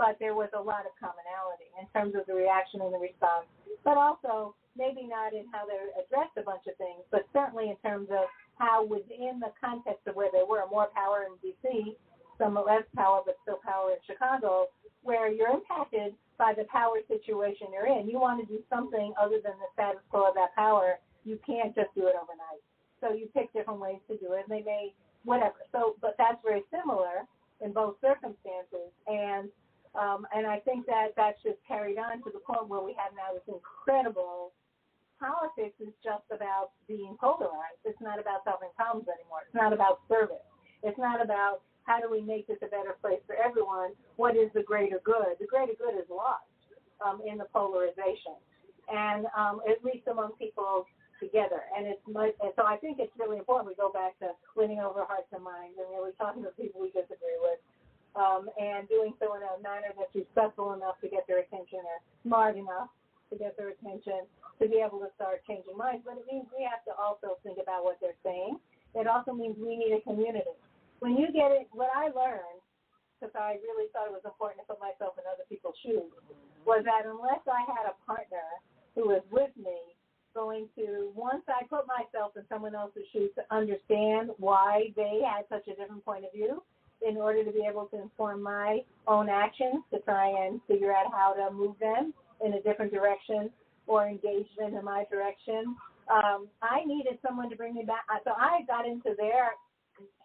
but there was a lot of commonality in terms of the reaction and the response, but also maybe not in how they addressed a bunch of things, but certainly in terms of how within the context of where they were, more power in D.C., some less power, but still power in Chicago, where you're impacted by the power situation you're in. You want to do something other than the status quo of that power. You can't just do it overnight. So you pick different ways to do it, and they may, whatever. But that's very similar in both circumstances. And I think that that's just carried on to the point where we have now this incredible politics is just about being polarized. It's not about solving problems anymore. It's not about service. It's not about how do we make this a better place for everyone. What is the greater good? The greater good is lost in the polarization, and at least among people together. And so I think it's really important we go back to winning over hearts and minds and really talking to people we disagree with, and doing so in a manner that's respectful enough to get their attention or smart enough to get their attention to be able to start changing minds. But it means we have to also think about what they're saying. It also means we need a community. When you get it, what I learned, because I really thought it was important to put myself in other people's shoes, was that unless I had a partner who was with me, once I put myself in someone else's shoes to understand why they had such a different point of view, in order to be able to inform my own actions, to try and figure out how to move them in a different direction or engage them in my direction, I needed someone to bring me back. So I got into their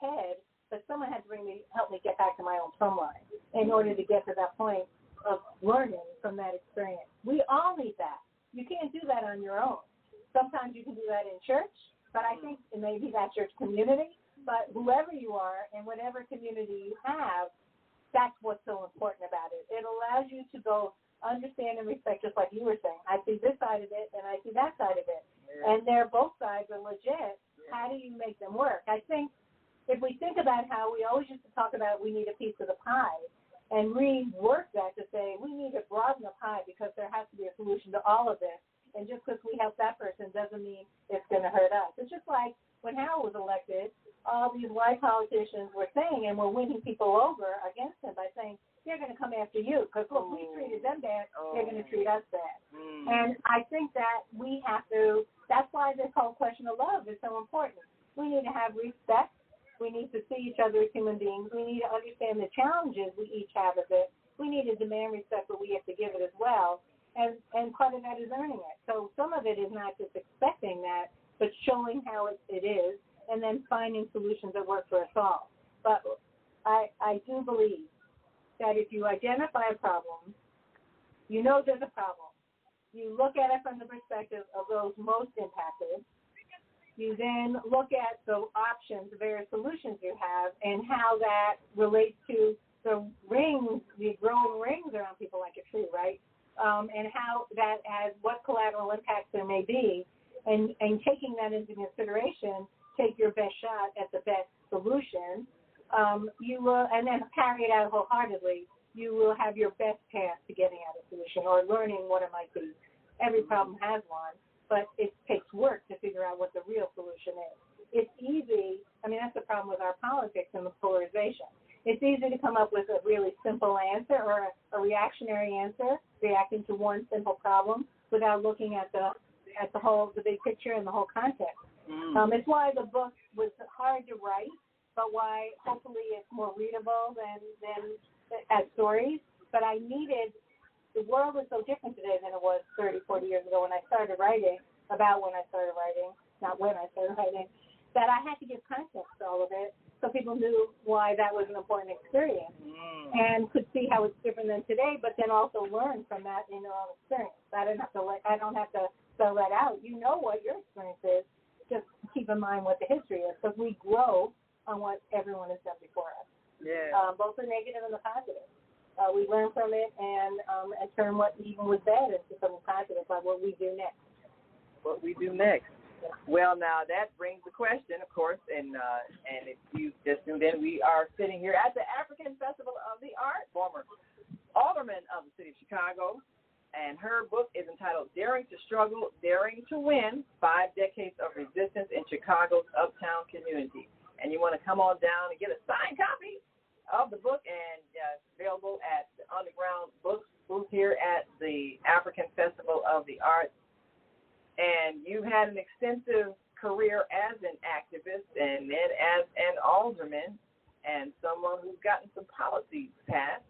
head, but someone had to help me get back to my own plumb line in order to get to that point of learning from that experience. We all need that. You can't do that on your own. Sometimes you can do that in church, but I think maybe that church community, but whoever you are and whatever community you have, that's what's so important about it. It allows you to go understand and respect, just like you were saying. I see this side of it and I see that side of it. Yeah. And both sides are legit. Yeah. How do you make them work? I think if we think about how we always used to talk about we need a piece of the pie and rework that to say we need to broaden the pie because there has to be a solution to all of this. And just because we help that person doesn't mean it's going to hurt us. It's just like when Howard was elected, all these white politicians were saying, and were winning people over against him by saying, they're going to come after you because, look, we treated them bad, they're going to treat us bad. And I think that we have to, that's why this whole question of love is so important. We need to have respect. We need to see each other as human beings. We need to understand the challenges we each have of it. We need to demand respect, but we have to give it as well. And part of that is earning it. So some of it is not just expecting that, but showing how it is, and then finding solutions that work for us all. But I do believe that if you identify a problem, you know there's a problem. You look at it from the perspective of those most impacted. You then look at the options, the various solutions you have, and how that relates to the rings, the growing rings around people like a tree, right? And how that has, what collateral impacts there may be, and taking that into consideration, take your best shot at the best solution, you will, and then carry it out wholeheartedly, you will have your best path to getting at a solution or learning what it might be. Every problem has one, but it takes work to figure out what the real solution is. It's easy, that's the problem with our politics and the polarization. It's easy to come up with a really simple answer or a reactionary answer, reacting to one simple problem without looking at the big picture and the whole context. It's why the book was hard to write, but why hopefully it's more readable than as stories. But I needed, the world is so different today than it was 30, 40 years ago when I started writing, not when I started writing. that I had to give context to all of it so people knew why that was an important experience and could see how it's different than today, but then also learn from that in their own experience. I don't have to spell that out. You know what your experience is. Just keep in mind what the history is, because we grow on what everyone has done before us. Yeah. Both the negative and the positive. We learn from it and turn what even was bad into something positive, like what we do next. What we do next. Well, now that brings the question, of course, and if you just tuned in, we are sitting here at the African Festival of the Arts, former alderman of the city of Chicago, and her book is entitled Daring to Struggle, Daring to Win, 5 Decades of Resistance in Chicago's Uptown Community. And you want to come on down and get a signed copy of the book, and it's available at the Underground Books booth here at the African Festival of the Arts. And you've had an extensive career as an activist and then as an alderman and someone who's gotten some policies passed.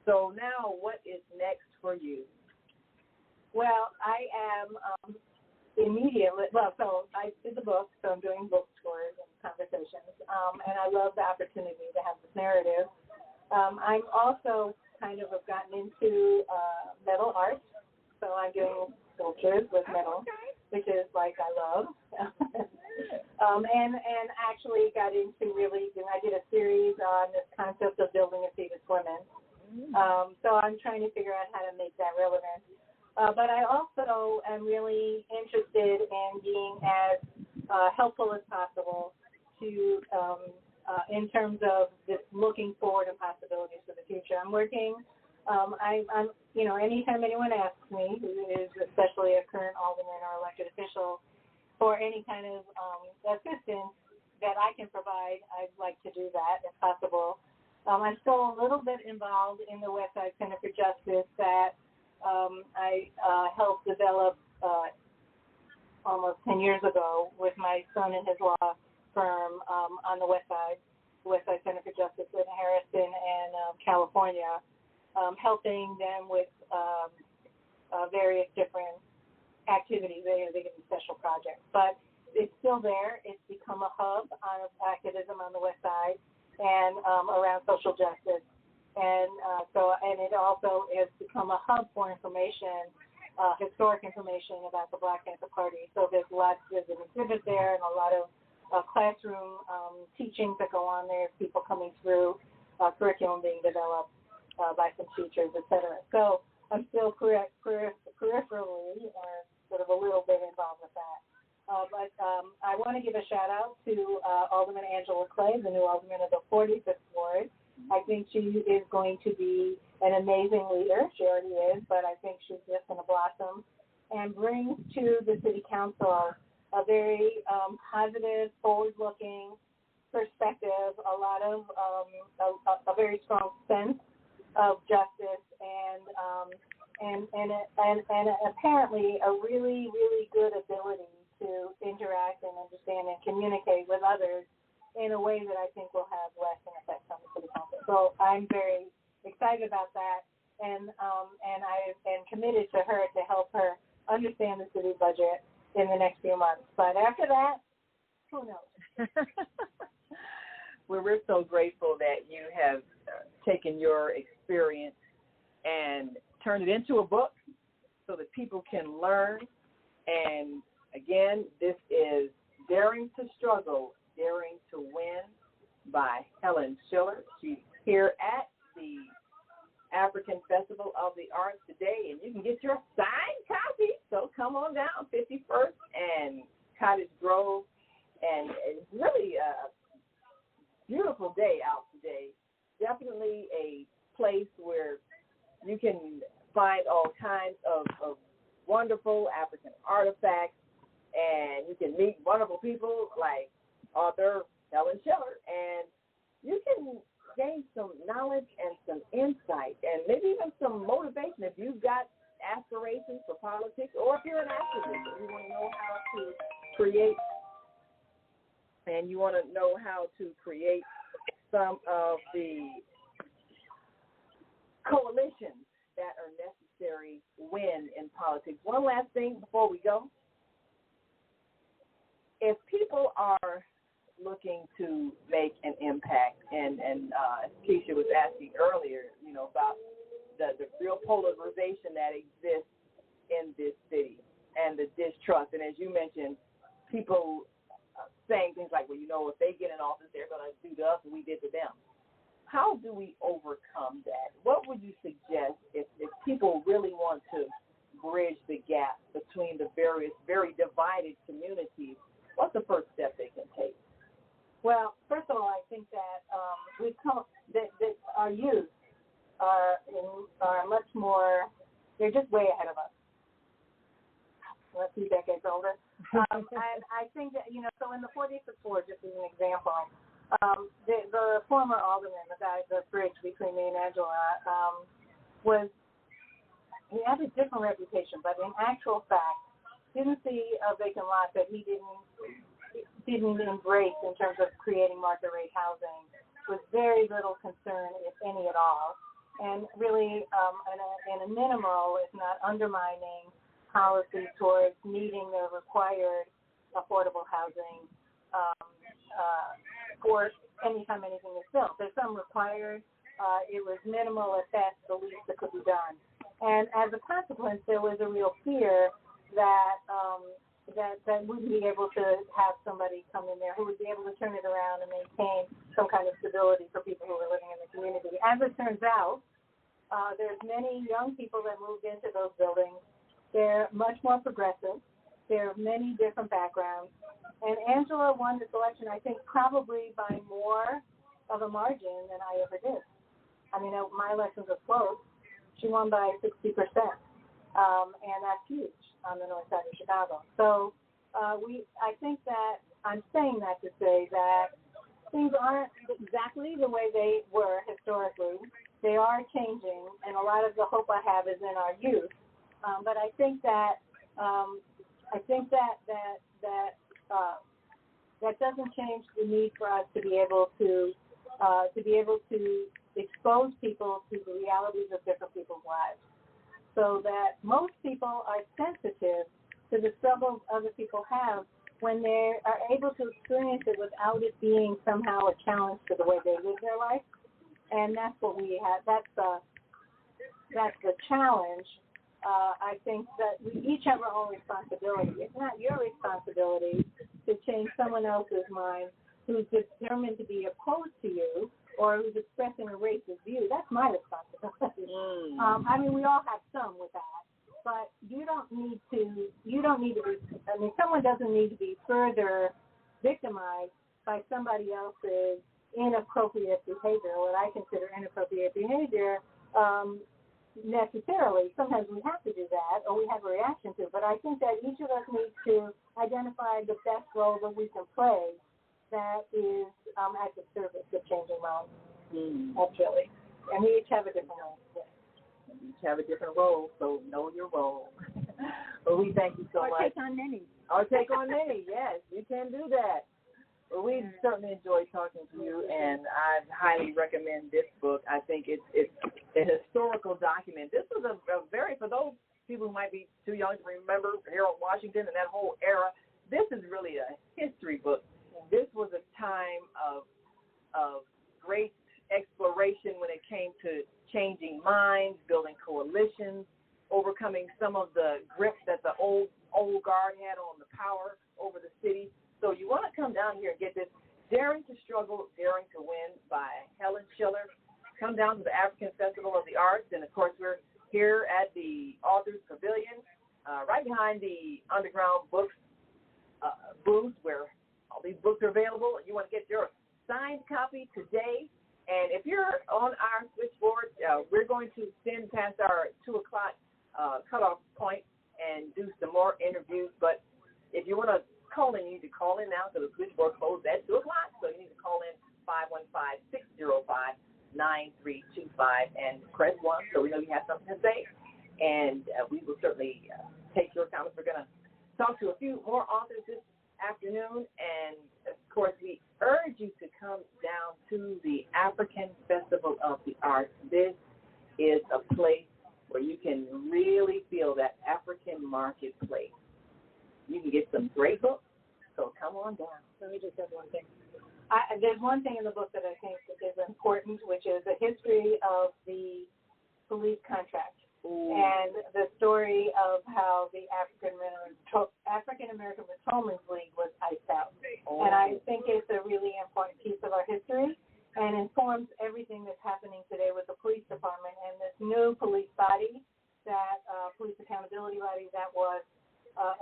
So now what is next for you? Well, I am so I did the book, so I'm doing book tours and conversations, and I love the opportunity to have this narrative. I'm also kind of have gotten into metal art, so I'm doing sculptures with metal, which is like I love. And actually got into I did a series on this concept of building a fetus women. So I'm trying to figure out how to make that relevant. But I also am really interested in being as helpful as possible to, in terms of just looking forward and possibilities for the future. I'm working. I'm anytime anyone asks me, who is especially a current alderman or elected official, for any kind of assistance that I can provide, I'd like to do that if possible. I'm still a little bit involved in the West Side Center for Justice that I helped develop almost 10 years ago with my son and his law firm on the West Side Center for Justice in Harrison and California, helping them with various different activities. They give me special projects. But it's still there. It's become a hub of activism on the West Side and around social justice. And it also has become a hub for information, historic information about the Black Panther Party. So there's an exhibit there and a lot of classroom teachings that go on there, people coming through, curriculum being developed by some teachers, et cetera. So I'm still peripherally or sort of a little bit involved with that. But I want to give a shout out to Alderman Angela Clay, the new alderman of the 45th Ward. I think she is going to be an amazing leader. She already is, but I think she's just going to blossom and bring to the city council a very positive, forward-looking perspective, a lot of a very strong sense of justice, and apparently a really, really good ability to interact and understand and communicate with others in a way that I think will have lasting effects on the city council. So I'm very excited about that, and I am committed to her to help her understand the city budget in the next few months. But after that, who knows? Well, we're so grateful that you have taken your experience and turned it into a book so that people can learn. And again, this is Daring to Struggle, Daring to Win by Helen Schiller. She's here at the African Festival of the Arts today, and you can get your signed copy. So come on down, 51st and Cottage Grove. And it's really a beautiful day out today. Definitely a place where you can find all kinds of wonderful African artifacts, and you can meet wonderful people like author Helen Schiller, and you can gain some knowledge and some insight and maybe even some motivation if you've got aspirations for politics, or if you're an activist and you want to know how to create some of the coalitions that are necessary to win in politics. One last thing before we go. if people are looking to make an impact, and Keisha was asking earlier, about the real polarization that exists in this city and the distrust, and as you mentioned, people saying things like, well, if they get in office, they're going to do to us what we did to them. How do we overcome that? What would you suggest if people really want to bridge the gap between the various very divided communities? What's the first step they can take? Well, first of all, I think that that our youth are much more. They're just way ahead of us. We're a few decades older. I think that so in the 46 Ward, just as an example, the former alderman, the bridge between me and Angela, he had a different reputation, but in actual fact, didn't see a vacant lot that he didn't embrace in terms of creating market rate housing, with very little concern, if any at all, and really in a minimal, if not undermining, policy towards meeting the required affordable housing for anytime anything is built. There's some required. It was minimal at best, the least that could be done. And as a consequence, there was a real fear that that wouldn't be able to have somebody come in there who would be able to turn it around and maintain some kind of stability for people who are living in the community. As it turns out, there's many young people that moved into those buildings. They're much more progressive. There are many different backgrounds. And Angela won this election, I think, probably by more of a margin than I ever did. I mean, my elections were close. She won by 60%. And that's huge on the north side of Chicago. So I think that I'm saying that to say that things aren't exactly the way they were historically. They are changing, and a lot of the hope I have is in our youth. But I think that that doesn't change the need for us to be able to expose people to the realities of different people's lives, so that most people are sensitive to the struggles other people have when they are able to experience it without it being somehow a challenge to the way they live their life. And that's what we have. That's the challenge. I think that we each have our own responsibility. It's not your responsibility to change someone else's mind who's determined to be opposed to you or who's expressing a racist view. That's my responsibility. I mean, we all have some with that, but you don't need to be, someone doesn't need to be further victimized by somebody else's inappropriate behavior, what I consider inappropriate behavior, necessarily. Sometimes we have to do that, or we have a reaction to it. But I think that each of us needs to identify the best role that we can play that is at the service of changing minds. That's really. And we each have a different role. We each have a different role, so know your role. Well, we thank you so much. Or take on many. Or take on many, yes. You can do that. Well, we certainly enjoyed talking to you, and I highly recommend this book. I think it's a historical document. This was a very, for those people who might be too young to remember Harold Washington and that whole era, this is really a history book. This was a time of great exploration when it came to changing minds, building coalitions, overcoming some of the grip that the old guard had on the power over the city. So you want to come down here and get this Daring to Struggle, Daring to Win by Helen Schiller. Come down to the African Festival of the Arts. And, of course, we're here at the Authors Pavilion, right behind the Underground Books booth where all these books are available. You want to get your signed copy today. And if you're on our switchboard, we're going to send past our 2 o'clock cutoff point and do some more interviews. But if you want to call in, you need to call in now, so the switchboard closed at 2 o'clock. So you need to call in 515-605-9325 and press 1 so we know you have something to say. And we will certainly take your comments. We're going to talk to a few more authors this afternoon. And, of course, we urge you to come down to the African Festival of the Arts. This is a place where you can really feel that African marketplace. You can get some great books, so come one thing. There's one thing in the book that I think is important, which is a history of the police contract. And the story of how the African American Patrolmen's League was iced out. And I think it's a really important piece of our history and informs everything that's happening today with the police department and this new police body, that police accountability body that was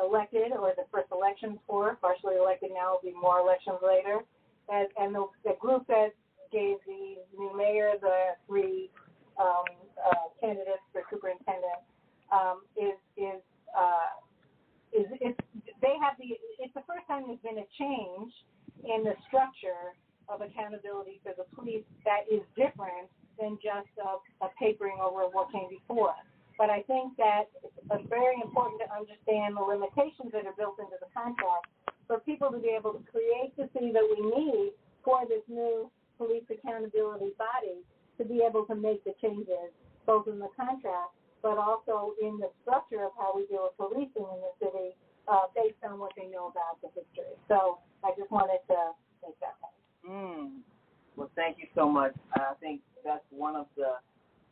elected, or the first elections for, partially elected now, will be more elections later. And the group that gave the new mayor the 3 candidates for superintendent it's the first time there's been a change in the structure of accountability for the police that is different than just a papering over what came before. But I think that it's very important to understand the limitations that are built into the contract for people to be able to create the city that we need for this new police accountability body to be able to make the changes, both in the contract, but also in the structure of how we deal with policing in the city, based on what they know about the history. So I just wanted to make that point. Well, thank you so much. I think that's one of the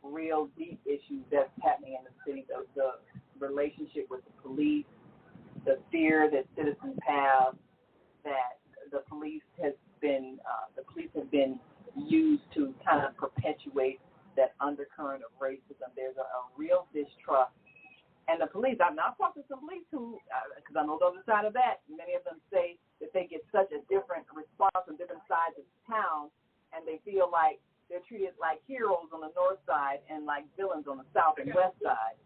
real deep issues that's happening in the city, the relationship with the police, the fear that citizens have that the police have been used to kind of perpetuate that undercurrent of racism. There's a real distrust. And the police, I've talked to some police who, because I know the other side of that, many of them say that they get such a different response from different sides of town, and they feel like they're treated like heroes on the north side and like villains on the south and west side.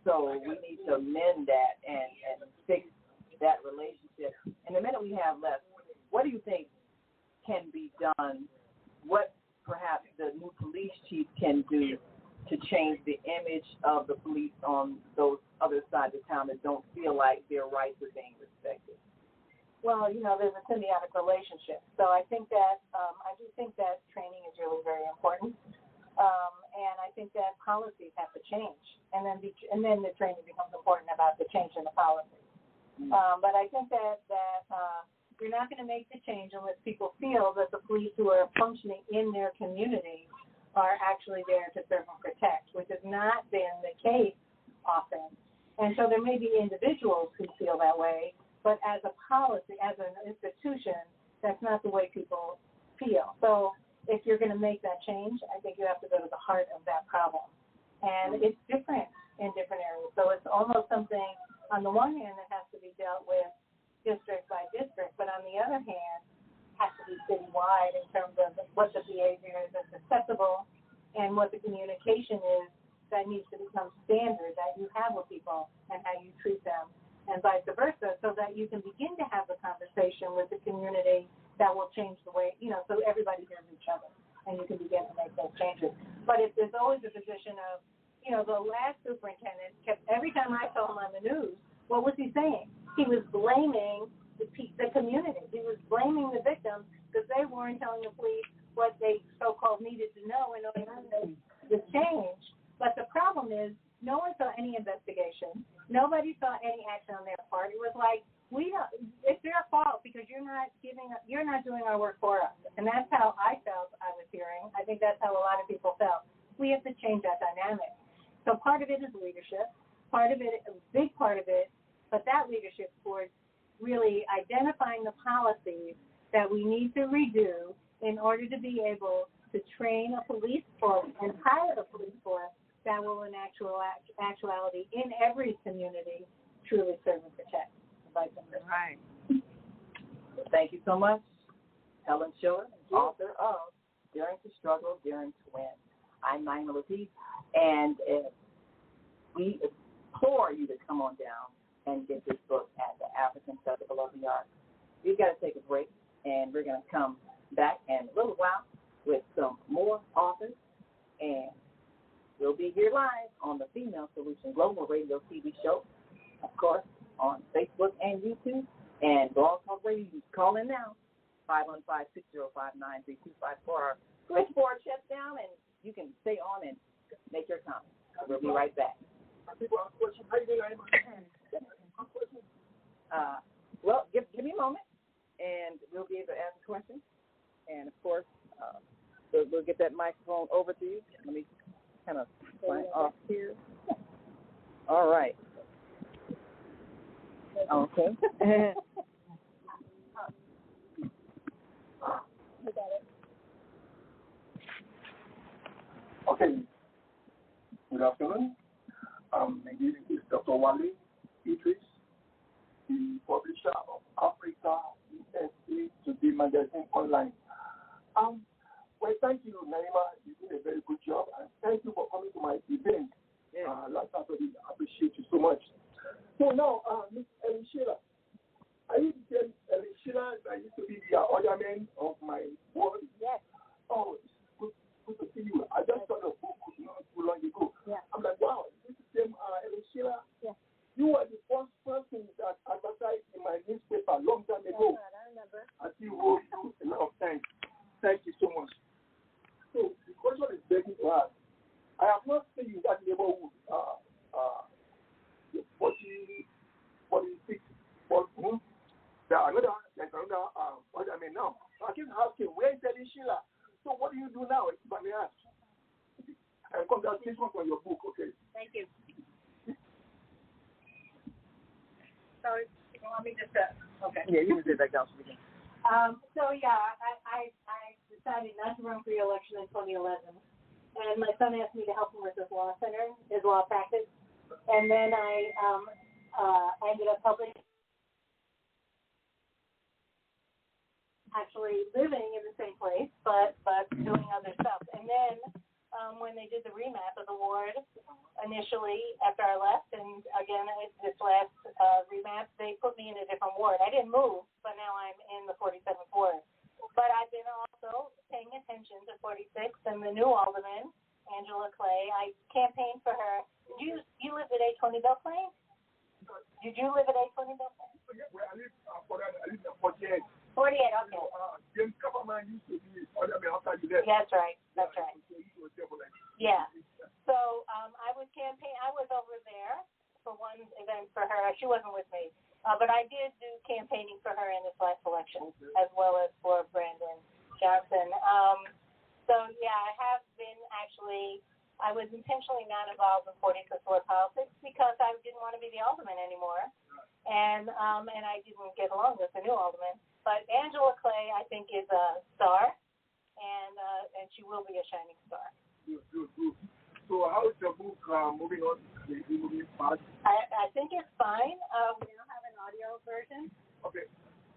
So we need to mend that and fix that relationship. In the minute we have left, what do you think can be done? What perhaps the new police chief can do to change the image of the police on those other sides of town that don't feel like their rights are being respected? Well, there's a symbiotic relationship. So I think that I do think that training is really very important, and I think that policies have to change, and then the training becomes important about the change in the policy. But I think that you're not going to make the change unless people feel that the police who are functioning in their community are actually there to serve and protect, which has not been the case often. And so there may be individuals who feel that way, but as a policy, as an institution, that's not the way people feel. So if you're going to make that change, I think you have to go to the heart of that problem. And it's different in different areas. So it's almost something, on the one hand, that has to be dealt with district by district, but on the other hand, has to be citywide in terms of what the behavior is that's acceptable and what the communication is that needs to become standard that you have with people and how you treat them, and vice versa, so that you can begin to have the conversation with the community that will change the way, so everybody hears each other and you can begin to make those changes. But if there's always a position of, the last superintendent kept, every time I saw him on the news, what was he saying? He was blaming the community. He was blaming the victims because they weren't telling the police what they so-called needed to know in order to make the change. But the problem is no one saw any investigation. Nobody saw any action on their part. It was like, it's their fault because you're not doing our work for us. And that's how I felt I was hearing. I think that's how a lot of people felt. We have to change that dynamic. So part of it is leadership. Part of it, a big part of it, but that leadership towards really identifying the policies that we need to redo in order to be able to train a police force and hire a police force that will, in actuality, in every community, truly serve and protect. Right. Thank you so much, Helen Schiller, author of Daring to Struggle, Daring to Win. I'm Naima Latif, and we implore you to come on down and get this book at the African Festival of the Arts. We've got to take a break, and we're going to come back in a little while with some more authors, and we'll be here live on the Female Solution Global Radio TV show, of course, on Facebook and YouTube, and Blog Talk Radio. You can call in now, 515-605-9325 for our switchboard shuts down, and you can stay on and make your comments. We'll be right back. Well, give me a moment. and we'll be able to ask a question. And, of course, we'll get that microphone over to you. Let me kind of sign off here. All right. Okay. Okay. Good afternoon. My name is Dr. Wale Idris, the publisher of Africa USA Today Magazine Online. Well, thank you, Naima. You did a very good job, and thank you for coming to my event last Saturday. I appreciate you so much. So now, Ms. Ellen Sheila, are you the same Ellen Sheila that used to be the ornament of my world? Yes. Oh, it's good to see you. I just saw the book not too long ago. Yeah. I'm like, wow, this is the same Ellen Sheila. Yeah. You were the first person that advertised in my newspaper a long time ago. That's right, I remember. I still owe you a lot of thanks. Thank you so much. So the question is begging to ask. I have not seen you in that neighborhood, 46, there's another, what I mean now. So I keep asking, where is Ellen Sheila? So what do you do now, if I may ask? And congratulations on your book, okay? Thank you. So, you want me just okay. Yeah, you can say that, Councilman. So yeah, I decided not to run for re-election in 2011, and my son asked me to help him with his law center, his law practice, and then I ended up helping, actually living in the same place, but doing other stuff. And then when they did the remap of the ward initially after I left, and again this last remap, they put me in a different ward. I didn't move, but now I'm in the 47th ward. But I've been also paying attention to 46 and the new alderman, Angela Clay. I campaigned for her. You live at 820 Belle Plaine? Did you live at 820 Belle Plaine? Well, I live in 48. 48, okay. James Kapperman used to be ornament after you left. That's right. Yeah. So I was over there for one event for her. She wasn't with me. But I did do campaigning for her in this last election, as well as for Brandon Johnson. So, yeah, I have been actually, I was intentionally not involved in 46th Ward politics because I didn't want to be the alderman anymore. And I didn't get along with the new alderman. But Angela Clay, I think, is a star, and she will be a shining star. Good. So how is your book moving on? Moving fast? I think it's fine. We now have an audio version. Okay.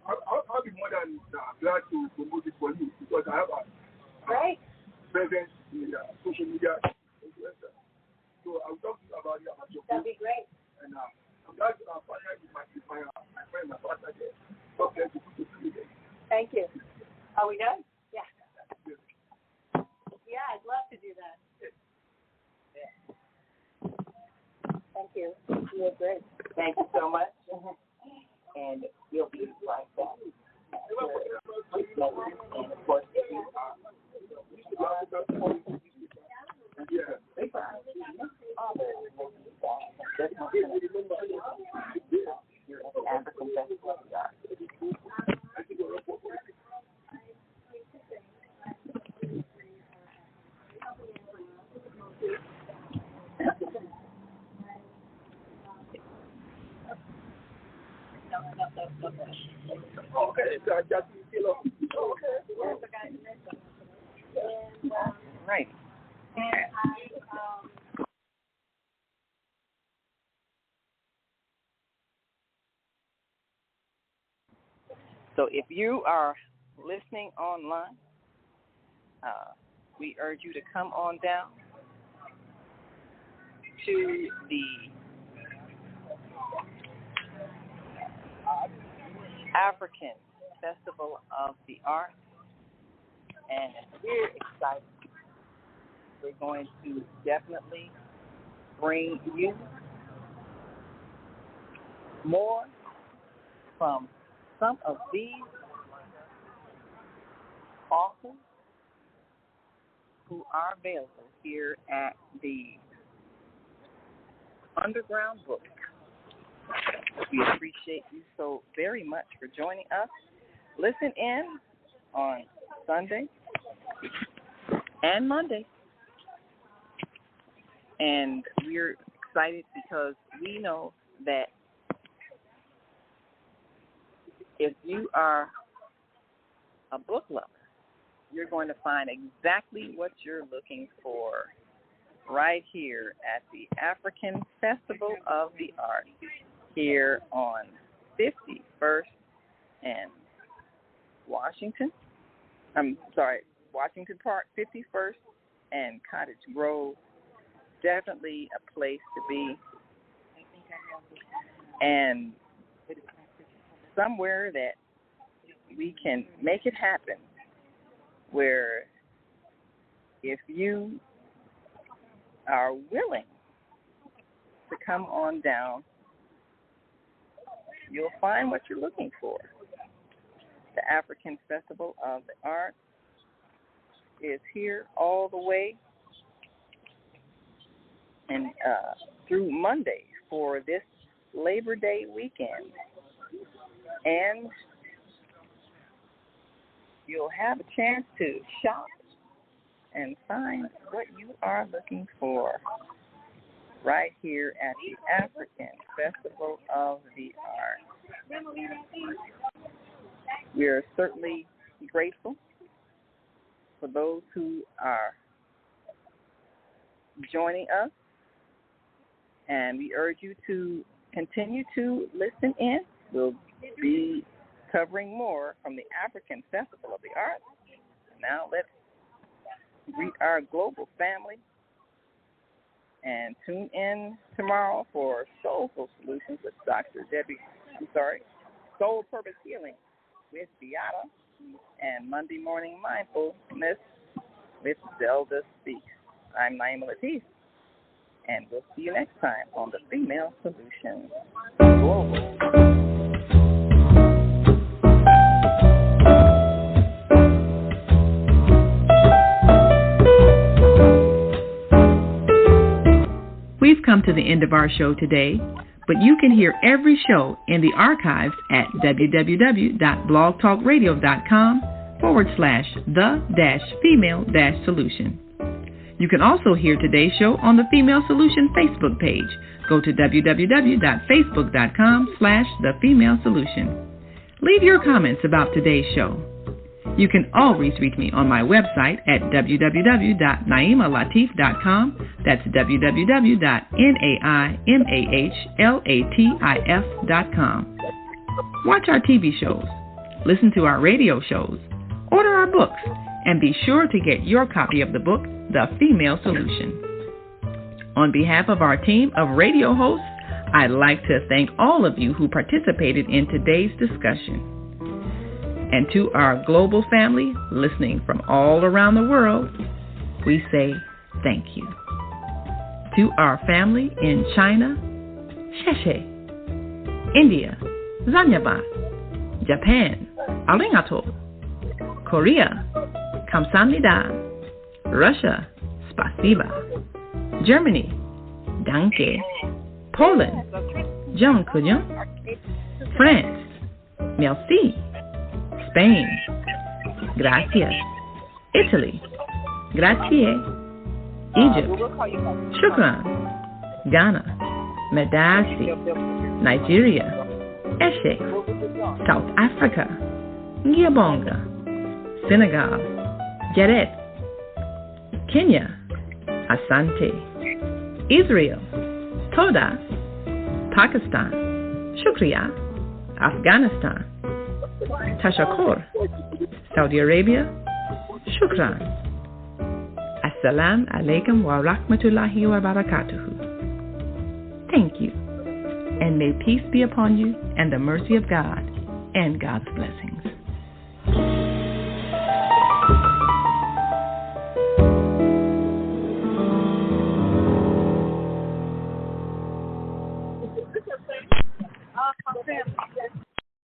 I'll be more than glad to promote it for you because I have a presence in social media influencer. So I'll talk to you about it about your book. That'd be great. And I'm glad to partner with my friend, my partner there. Okay, to put it together. Thank you. Are we done? Yeah. Yeah, I'd love to do that. Thank you. You were great. Thank you so much. And you'll be right back. And of course, African Festival. Right. So if you are listening online, we urge you to come on down to the African Festival of the Arts, and we're excited. We're going to definitely bring you more from some of these authors who are available here at the Underground Book. We appreciate you so very much for joining us. listen in on Sunday and Monday. And we're excited because we know that if you are a book lover, you're going to find exactly what you're looking for right here at the African Festival of the Arts here on 51st and Washington Park, 51st and Cottage Grove. Definitely a place to be, and somewhere that we can make it happen, where if you are willing to come on down, you'll find what you're looking for. The African Festival of the Arts is here all the way and through Monday for this Labor Day weekend. And you'll have a chance to shop and find what you are looking for right here at the African Festival of the Arts. We are certainly grateful for those who are joining us, and we urge you to continue to listen in. We'll be covering more from the African Festival of the Arts. Now let's greet our global family and tune in tomorrow for Soulful Solutions with Soul Purpose Healing with Beata, and Monday Morning Mindfulness with Zelda Speaks. I'm Naima Latif, and we'll see you next time on the Female Solution Global. We've come to the end of our show today, but you can hear every show in the archives at www.blogtalkradio.com/the-female-solution. You can also hear today's show on the Female Solution Facebook page. Go to www.facebook.com/thefemalesolution. Leave your comments about today's show. You can always reach me on my website at www.naimalatif.com. That's www.naimalatif.com. Watch our TV shows, listen to our radio shows, order our books, and be sure to get your copy of the book, The Female Solution. On behalf of our team of radio hosts, I'd like to thank all of you who participated in today's discussion. And to our global family listening from all around the world, we say thank you. To our family in China, Sheshe, India, Zanyaba, Japan, Arigato, Korea, Kamsahamnida, Russia, Spasiba, Germany, Danke, Poland, Dziękuję, France, Merci, Spain, Gracias, Italy, Grazie, Egypt, Shukran, Ghana, Medasi, Nigeria, Eshe, South Africa, Ngiyabonga, Senegal, Geret, Kenya, Asante, Israel, Toda, Pakistan, Shukriya, Afghanistan, Tashakkur, Saudi Arabia, Shukran. Assalamu alaikum wa rahmatullahi wa barakatuhu. Thank you, and may peace be upon you and the mercy of God and God's blessings. Family.